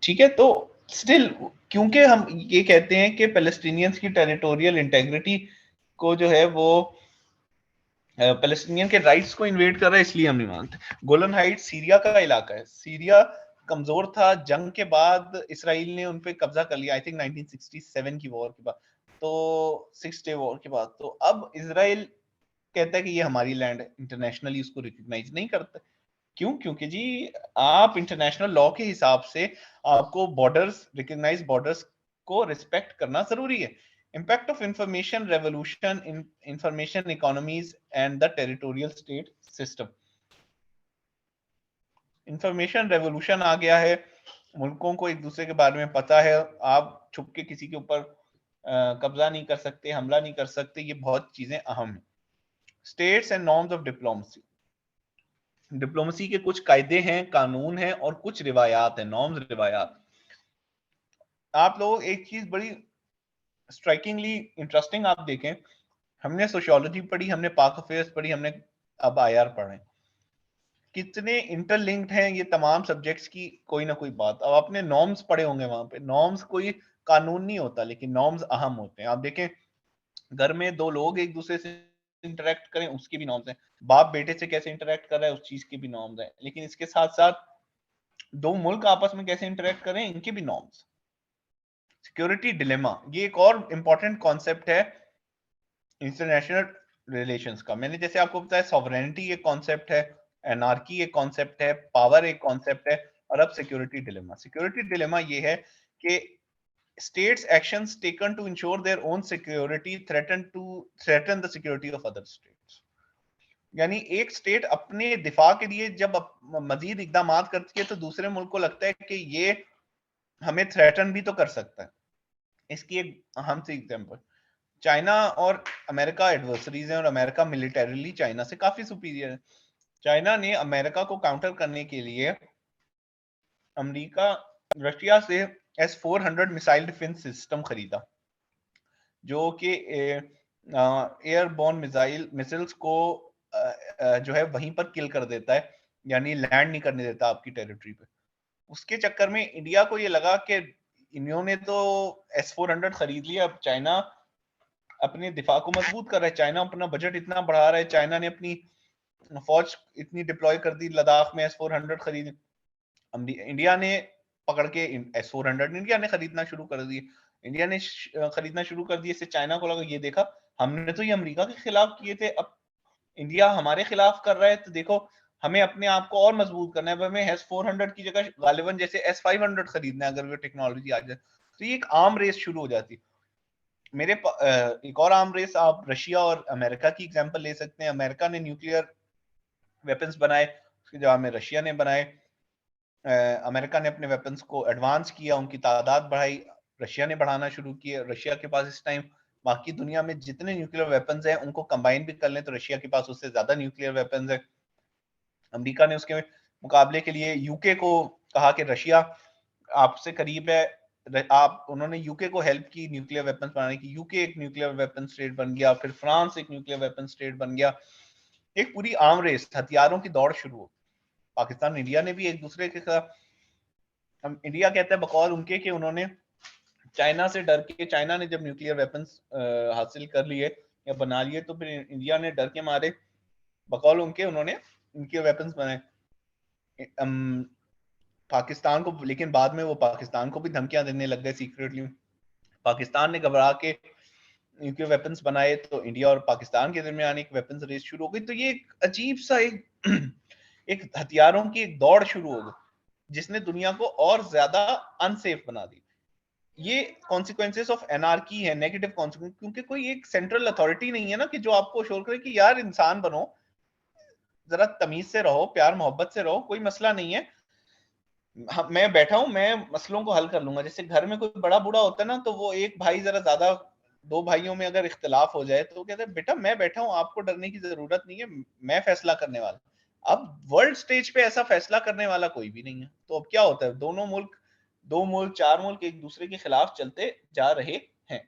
ठीक है, तो स्टिल क्योंकि हम ये कहते हैं कि पैलेस्टीनियंस की टेरिटोरियल इंटेग्रिटी को जो है वो पैलेस्टीनियन के राइट्स को इन्वेड कर रहा है, इसलिए हम नहीं मानते। गोलन हाइट्स सीरिया का इलाका है, सीरिया कमजोर था, जंग के बाद इसराइल ने उन पे कब्जा कर लिया, आई थिंक 1967 की वॉर के बाद, तो 6 डे वॉर के बाद। तो अब इसराइल कहता है कि ये हमारी लैंड है, इंटरनेशनली उसको रिकॉग्नाइज नहीं करता। क्यों? क्योंकि जी आप इंटरनेशनल लॉ के हिसाब से आपको बॉर्डर्स, रिकॉग्नाइज बॉर्डर्स को रिस्पेक्ट करना जरूरी है। Impact of information revolution in information economies and the territorial state system. Information revolution आ गया है, मुल्कों को एक दूसरे के बारे में पता है, आप छुप के किसी के ऊपर कब्जा नहीं कर सकते, हमला नहीं कर सकते, ये बहुत चीजें अहम है। States and norms of diplomacy, diplomacy के कुछ कायदे हैं, कानून हैं और कुछ रिवायात हैं, नॉर्म्स, रिवायात। आप लोग एक चीज बड़ी स्ट्राइकिंगली इंटरेस्टिंग आप देखें, हमने सोशियोलॉजी पढ़ी, हमने पाक अफेयर्स पढ़ी, हमने अब आईआर पढ़े, कितने इंटरलिंक्ड हैं ये तमाम सब्जेक्ट्स की कोई ना कोई बात। अब आपने नॉर्म्स पढ़े होंगे, वहां पे नॉर्म्स कोई कानून नहीं होता, लेकिन नॉर्म्स अहम होते हैं। आप देखें, घर में दो लोग एक दूसरे से इंटरेक्ट करें, उसकी भी नॉर्म्स हैं, बाप बेटे से कैसे इंटरेक्ट कर रहा है उस चीज की भी नॉर्म्स हैं। लेकिन इसके साथ साथ दो मुल्क आपस में कैसे इंटरेक्ट करें, इनके भी नॉर्म्स। सिक्योरिटी डिलेमा, ये एक और इंपॉर्टेंट कॉन्सेप्ट है इंटरनेशनल रिलेशंस का। मैंने जैसे आपको बताया सॉवरेनिटी एक कॉन्सेप्ट है, एनार्की एक कॉन्सेप्ट है, पावर एक कॉन्सेप्ट है, और अब सिक्योरिटी डिलेमा। सिक्योरिटी डिलेमा ये है कि states actions taken to ensure their own security threaten the security of other states। यानी एक स्टेट अपने दिफा के लिए जब मजीद इकदाम करती है तो दूसरे मुल्क को लगता है कि ये हमें थ्रेटन भी तो कर सकता है। इसकी एक अहम सी एग्जांपल, चाइना और अमेरिका एडवर्सरीज हैं और अमेरिका मिलिटरीली चाइना से काफी सुपीरियर है। चाइना ने अमेरिका को काउंटर करने के लिए अमेरिका रशिया से S-400 मिसाइल डिफेंस सिस्टम खरीदा, जो कि एयरबोर्न मिसाइल्स को जो है वहीं पर किल कर देता है, यानी लैंड नहीं करने देता आपकी टेरिटरी पे। उसके चक्कर में इंडिया को ये लगा कि इन्होंने तो S-400 खरीद लिया, अब चाइना अपने दिफा को मजबूत कर रहा है, चाइना अपना बजट इतना बढ़ा रहा है, चाइना ने अपनी फौज इतनी डिप्लॉय कर दी, लद्दाख में S-400 खरीद, इंडिया ने पकड़ के S-400 इंडिया ने खरीदना शुरू कर दिए। इंडिया ने खरीदना शुरू कर दिए, इससे चाइना को लगा ये देखा हमने तो ये अमेरिका के खिलाफ किए थे, अब इंडिया हमारे खिलाफ कर रहा है, तो देखो हमें अपने आप को और मजबूत करना है, अब हमें S-400 की जगह गालिबन जैसे S-500 खरीदना है, अगर वो टेक्नोलॉजी आ जाए तो ये एक आर्म रेस शुरू हो जाती है। एक और आर्म रेस आप रशिया और अमेरिका की एग्जांपल ले सकते हैं। अमेरिका ने न्यूक्लियर वेपन्स बनाए, उसके जवाब में रशिया ने बनाए। अमेरिका ने अपने वेपन्स को एडवांस किया, उनकी तादाद बढ़ाई, रशिया ने बढ़ाना शुरू किया। रशिया के पास इस टाइम बाकी दुनिया में जितने न्यूक्लियर वेपन्स हैं उनको कंबाइन भी कर लें तो रशिया के पास उससे ज्यादा न्यूक्लियर वेपन्स है। अमेरिका ने उसके मुकाबले के लिए यूके को कहा कि रशिया आपसे करीब है, आप उन्होंने यूके को हेल्प की न्यूक्लियर वेपन्स बनाने की। यूके एक न्यूक्लियर वेपन स्टेट बन गया, फिर फ्रांस एक न्यूक्लियर वेपन स्टेट बन गया। एक पूरी आर्म रेस, हथियारों की दौड़ शुरू हो। पाकिस्तान इंडिया ने भी एक दूसरे के खिलाफ, इंडिया कहता है बकौल उनके कि उन्होंने चाइना से डर के, चाइना ने जब न्यूक्लियर वेपन्स हासिल कर लिए या बना लिए तो फिर इंडिया ने डर के मारे बकौल उनके उन्होंने न्यूक्लियर वेपन्स बनाए पाकिस्तान को। लेकिन बाद में वो पाकिस्तान को भी धमकियां देने लग गए सीक्रेटली। पाकिस्तान ने घबरा के न्यूक्लियर वेपन्स बनाए तो इंडिया और पाकिस्तान के दरमियान एक वेपन्स रेस शुरू हो गई। तो ये एक अजीब सा एक हथियारों की एक दौड़ शुरू हो गई जिसने दुनिया को और ज्यादा अनसेफ बना दी। ये कॉन्सिक्वेंसेस ऑफ एनार्की है, नेगेटिव कॉन्सिक्वेंस, क्योंकि कोई एक सेंट्रल अथॉरिटी नहीं है ना कि जो आपको शोर करे कि यार इंसान बनो, जरा तमीज से रहो, प्यार मोहब्बत से रहो, कोई मसला नहीं है, मैं बैठा हूं, मैं मसलों को हल कर लूंगा। जैसे घर में कोई बड़ा बूढ़ा होता है ना, तो वो एक भाई जरा ज्यादा, दो भाइयों में अगर इख्तिलाफ हो जाए तो कहते हैं बेटा मैं बैठा हूं, आपको डरने की जरूरत नहीं है, मैं फैसला करने वाला। अब वर्ल्ड स्टेज पे ऐसा फैसला करने वाला कोई भी नहीं है, तो अब क्या होता है, दो मुल्क चार मुल्क एक दूसरे के खिलाफ चलते जा रहे हैं।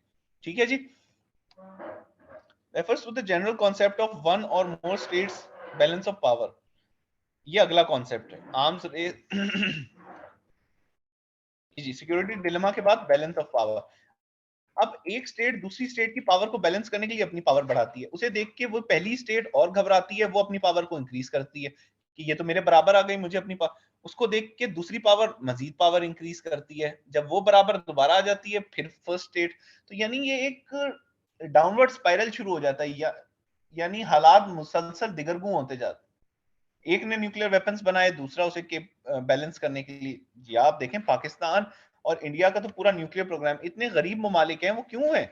ठीक है जी। Refers to the general concept of one or more states balance of power. ये अगला कॉन्सेप्ट है आर्म्स रेस। जी, सिक्योरिटी डिलेमा के बाद बैलेंस ऑफ पावर। अब एक स्टेट दूसरी स्टेट की पावर को बैलेंस करने के लिए अपनी पावर बढ़ाती है, उसे देख के वो पहली स्टेट और घबराती है, वो अपनी पावर को इंक्रीज करती है कि ये तो मेरे बराबर आ गई, मुझे अपनी उसको देख के दूसरी पावर मजीद पावर इंक्रीज करती है, जब वो बराबर दोबारा आ जाती है फिर फर्स्ट स्टेट। तो यानी ये एक डाउनवर्ड स्पाइरल शुरू हो जाता है, यानी हालात मुसलसल दिगरगू होते जाते हैं। एक ने न्यूक्लियर वेपन्स बनाए, दूसरा उसे के बैलेंस करने के लिए। जी आप देखें पाकिस्तान और इंडिया का तो पूरा न्यूक्लियर प्रोग्राम, इतने गरीब ममालिक हैं, वो क्यों है?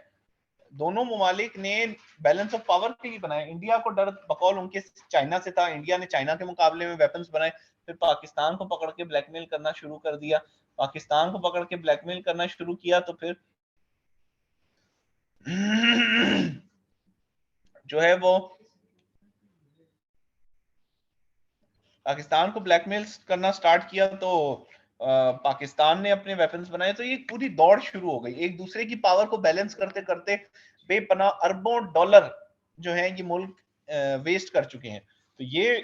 दोनों ममालिक ने बैलेंस ऑफ पावर के लिए बनाए। इंडिया को डर बकौल उनके चाइना से था, इंडिया ने चाइना के मुकाबले में वेपन्स बनाए, फिर पाकिस्तान को पकड़ के ब्लैकमेल करना शुरू कर दिया। पाकिस्तान को पकड़ के ब्लैकमेल करना शुरू किया तो फिर जो है वो पाकिस्तान को ब्लैकमेल करना स्टार्ट किया, तो पाकिस्तान ने अपने वेपन्स बनाए। तो ये पूरी दौड़ शुरू हो गई, एक दूसरे की पावर को बैलेंस करते करते बेपनाह अरबों डॉलर जो है ये मुल्क वेस्ट कर चुके हैं। तो ये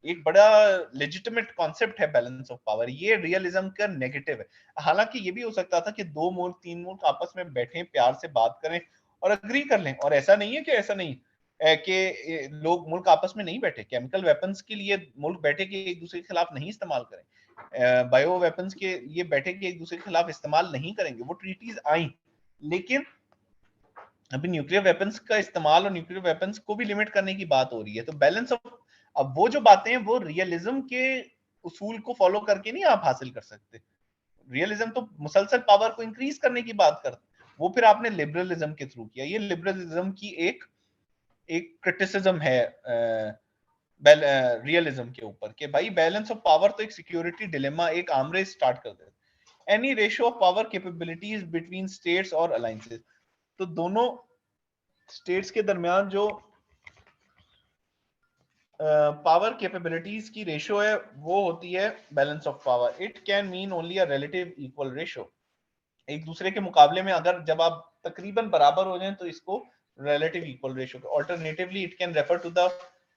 एक बड़ा लेजिटिमेट कॉन्सेप्ट है बैलेंस ऑफ पावर, ये रियलिज्म का नेगेटिव है। हालांकि ये भी हो सकता था कि दो मुल्क तीन मुल्क आपस में बैठे प्यार से बात करें और अग्री कर लें, और ऐसा नहीं है कि ऐसा नहीं कि लोग मुल्क आपस में नहीं बैठे, केमिकल वेपन्स के लिए मुल्क बैठे कि एक दूसरे के खिलाफ नहीं इस्तेमाल करें। बायो वेपन्स के ये बैठे के एक दूसरे के खिलाफ इस्तेमाल नहीं करेंगे। वो ट्रीटीज आई, लेकिन अभी न्यूक्लियर वेपन्स का इस्तेमाल और न्यूक्लियर वेपन्स को भी लिमिट करने की बात हो रही है। तो बैलेंस ऑफ, अब वो जो बातें हैं वो रियलिज्म के उसूल को फॉलो करके नहीं आप हासिल कर सकते। रियलिज्म तो मुसलसल पावर को इंक्रीज करने की बात करता है, वो फिर आपने लिबरलिज्म के थ्रू किया। ये लिबरलिज्म की एक क्रिटिसिज्म है रियलिज्म के ऊपर कि भाई बैलेंस ऑफ पावर तो एक सिक्योरिटी डिलेमा, एक आमरे स्टार्ट कर देता है। Any ratio of power capabilities between states और अलायंसेस, तो दोनों स्टेट्स के दरमियान जो पावर कैपेबिलिटीज की रेशियो है वो होती है balance of power. It can mean only a relative equal ratio. एक दूसरे के मुकाबले में अगर जब आप तकरीबन बराबर हो जाएं तो इसको relative equal ratio. Alternatively, it can refer to the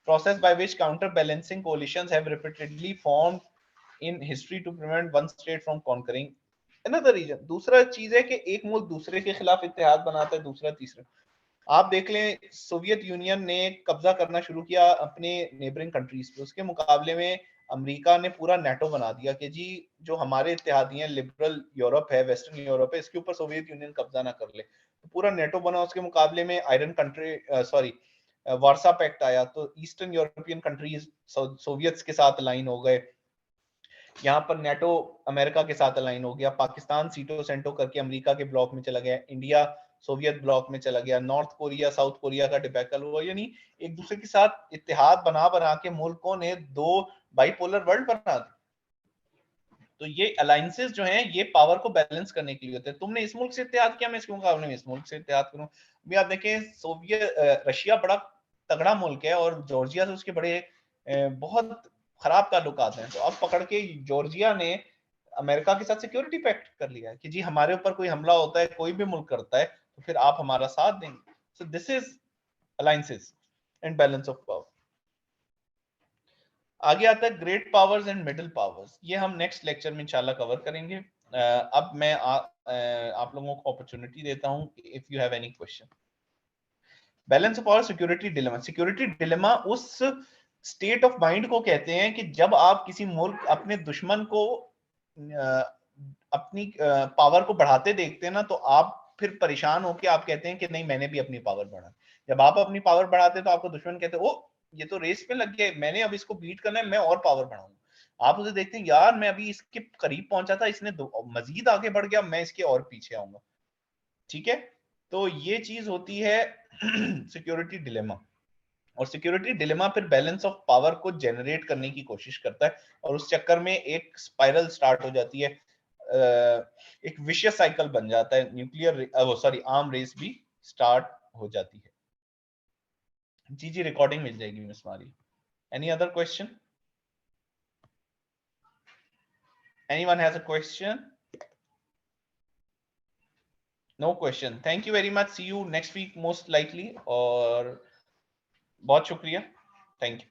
process by which counterbalancing coalitions have repeatedly formed in history to prevent one state from conquering another region. दूसरा चीज है कि एक मुल्क दूसरे के खिलाफ इत्तेहाद बनाता है, दूसरा तीसरा। आप देख लें सोवियत यूनियन ने कब्जा करना शुरू किया अपने नेबरिंग कंट्रीज पे, उसके मुकाबले में अमेरिका ने पूरा नेटो बना दिया कि जी जो हमारे इत्तेहादी हैं, लिबरल यूरोप है, वेस्टर्न यूरोप है, इसके ऊपर सोवियत यूनियन कब्जा ना कर ले। तो पूरा नेटो बना, उसके मुकाबले में आयरन कंट्री वार्सा पैक्ट आया, तो ईस्टर्न यूरोपियन कंट्रीज सोवियट्स के साथ अलाइन हो गए। यहाँ पर नेटो अमेरिका के साथ अलाइन हो गया, पाकिस्तान सीटो सेंटो करके अमेरिका के ब्लॉक में चला गया, इंडिया सोवियत ब्लॉक में चला गया, नॉर्थ कोरिया साउथ कोरिया का डिबैकल हुआ। यानी एक दूसरे के साथ इत्तेहाद बना बना के मुल्कों ने दो बाइपोलर वर्ल्ड बना दी। तो ये अलायंसेस जो हैं ये पावर को बैलेंस करने के लिए होते हैं। तुमने इस मुल्क से इत्तेहाद किया, मैं इसके मुकाबले में इस मुल्क से इत्तेहाद करूं। अभी आप देखें सोवियत रशिया बड़ा तगड़ा मुल्क है और जॉर्जिया से उसके बड़े बहुत खराब ताल्लुकात हैं। तो अब पकड़ के जॉर्जिया ने अमेरिका के साथ सिक्योरिटी पैक्ट कर लिया है कि जी हमारे ऊपर कोई हमला होता है, कोई भी मुल्क करता है, तो फिर आप हमारा साथ देंगे। So this is alliances and balance of power. आगे आता है great powers and middle powers, ये हम नेक्स्ट लेक्चर में इंशाल्लाह कवर करेंगे। अब मैं आप लोगों को अपॉर्चुनिटी देता हूं if you have any question. Balance of power, security dilemma. Security dilemma उस स्टेट ऑफ माइंड को कहते हैं कि जब आप किसी मुल्क अपने दुश्मन को अपनी पावर को बढ़ाते देखते हैं ना, तो आप फिर परेशान होकर आप कहते हैं कि नहीं मैंने भी अपनी पावर बढ़ा। जब आप अपनी पावर बढ़ाते हैं तो आपको दुश्मन कहते हैं ओ ये तो रेस में लग गया, मैंने अब इसको बीट करना है, मैं और पावर बढ़ाऊंगा। आप उसे देखते हैं यार मैं अभी इसके करीब पहुंचा था, इसने मजीद आगे बढ़ गया, मैं इसके और पीछे आऊंगा। ठीक है, तो ये चीज होती है सिक्योरिटी डिलेमा। और सिक्योरिटी डिलेमा फिर बैलेंस ऑफ पावर को जनरेट करने की कोशिश करता है और उस चक्कर में एक स्पाइरल स्टार्ट हो जाती है, एक विशियस साइकिल बन जाता है, न्यूक्लियर आर्म रेस भी स्टार्ट हो जाती है। जी रिकॉर्डिंग मिल जाएगी miss Mari. Any other question? Anyone has a question? No question. Thank you very much, see you next week most likely. और बहुत शुक्रिया, थैंक यू।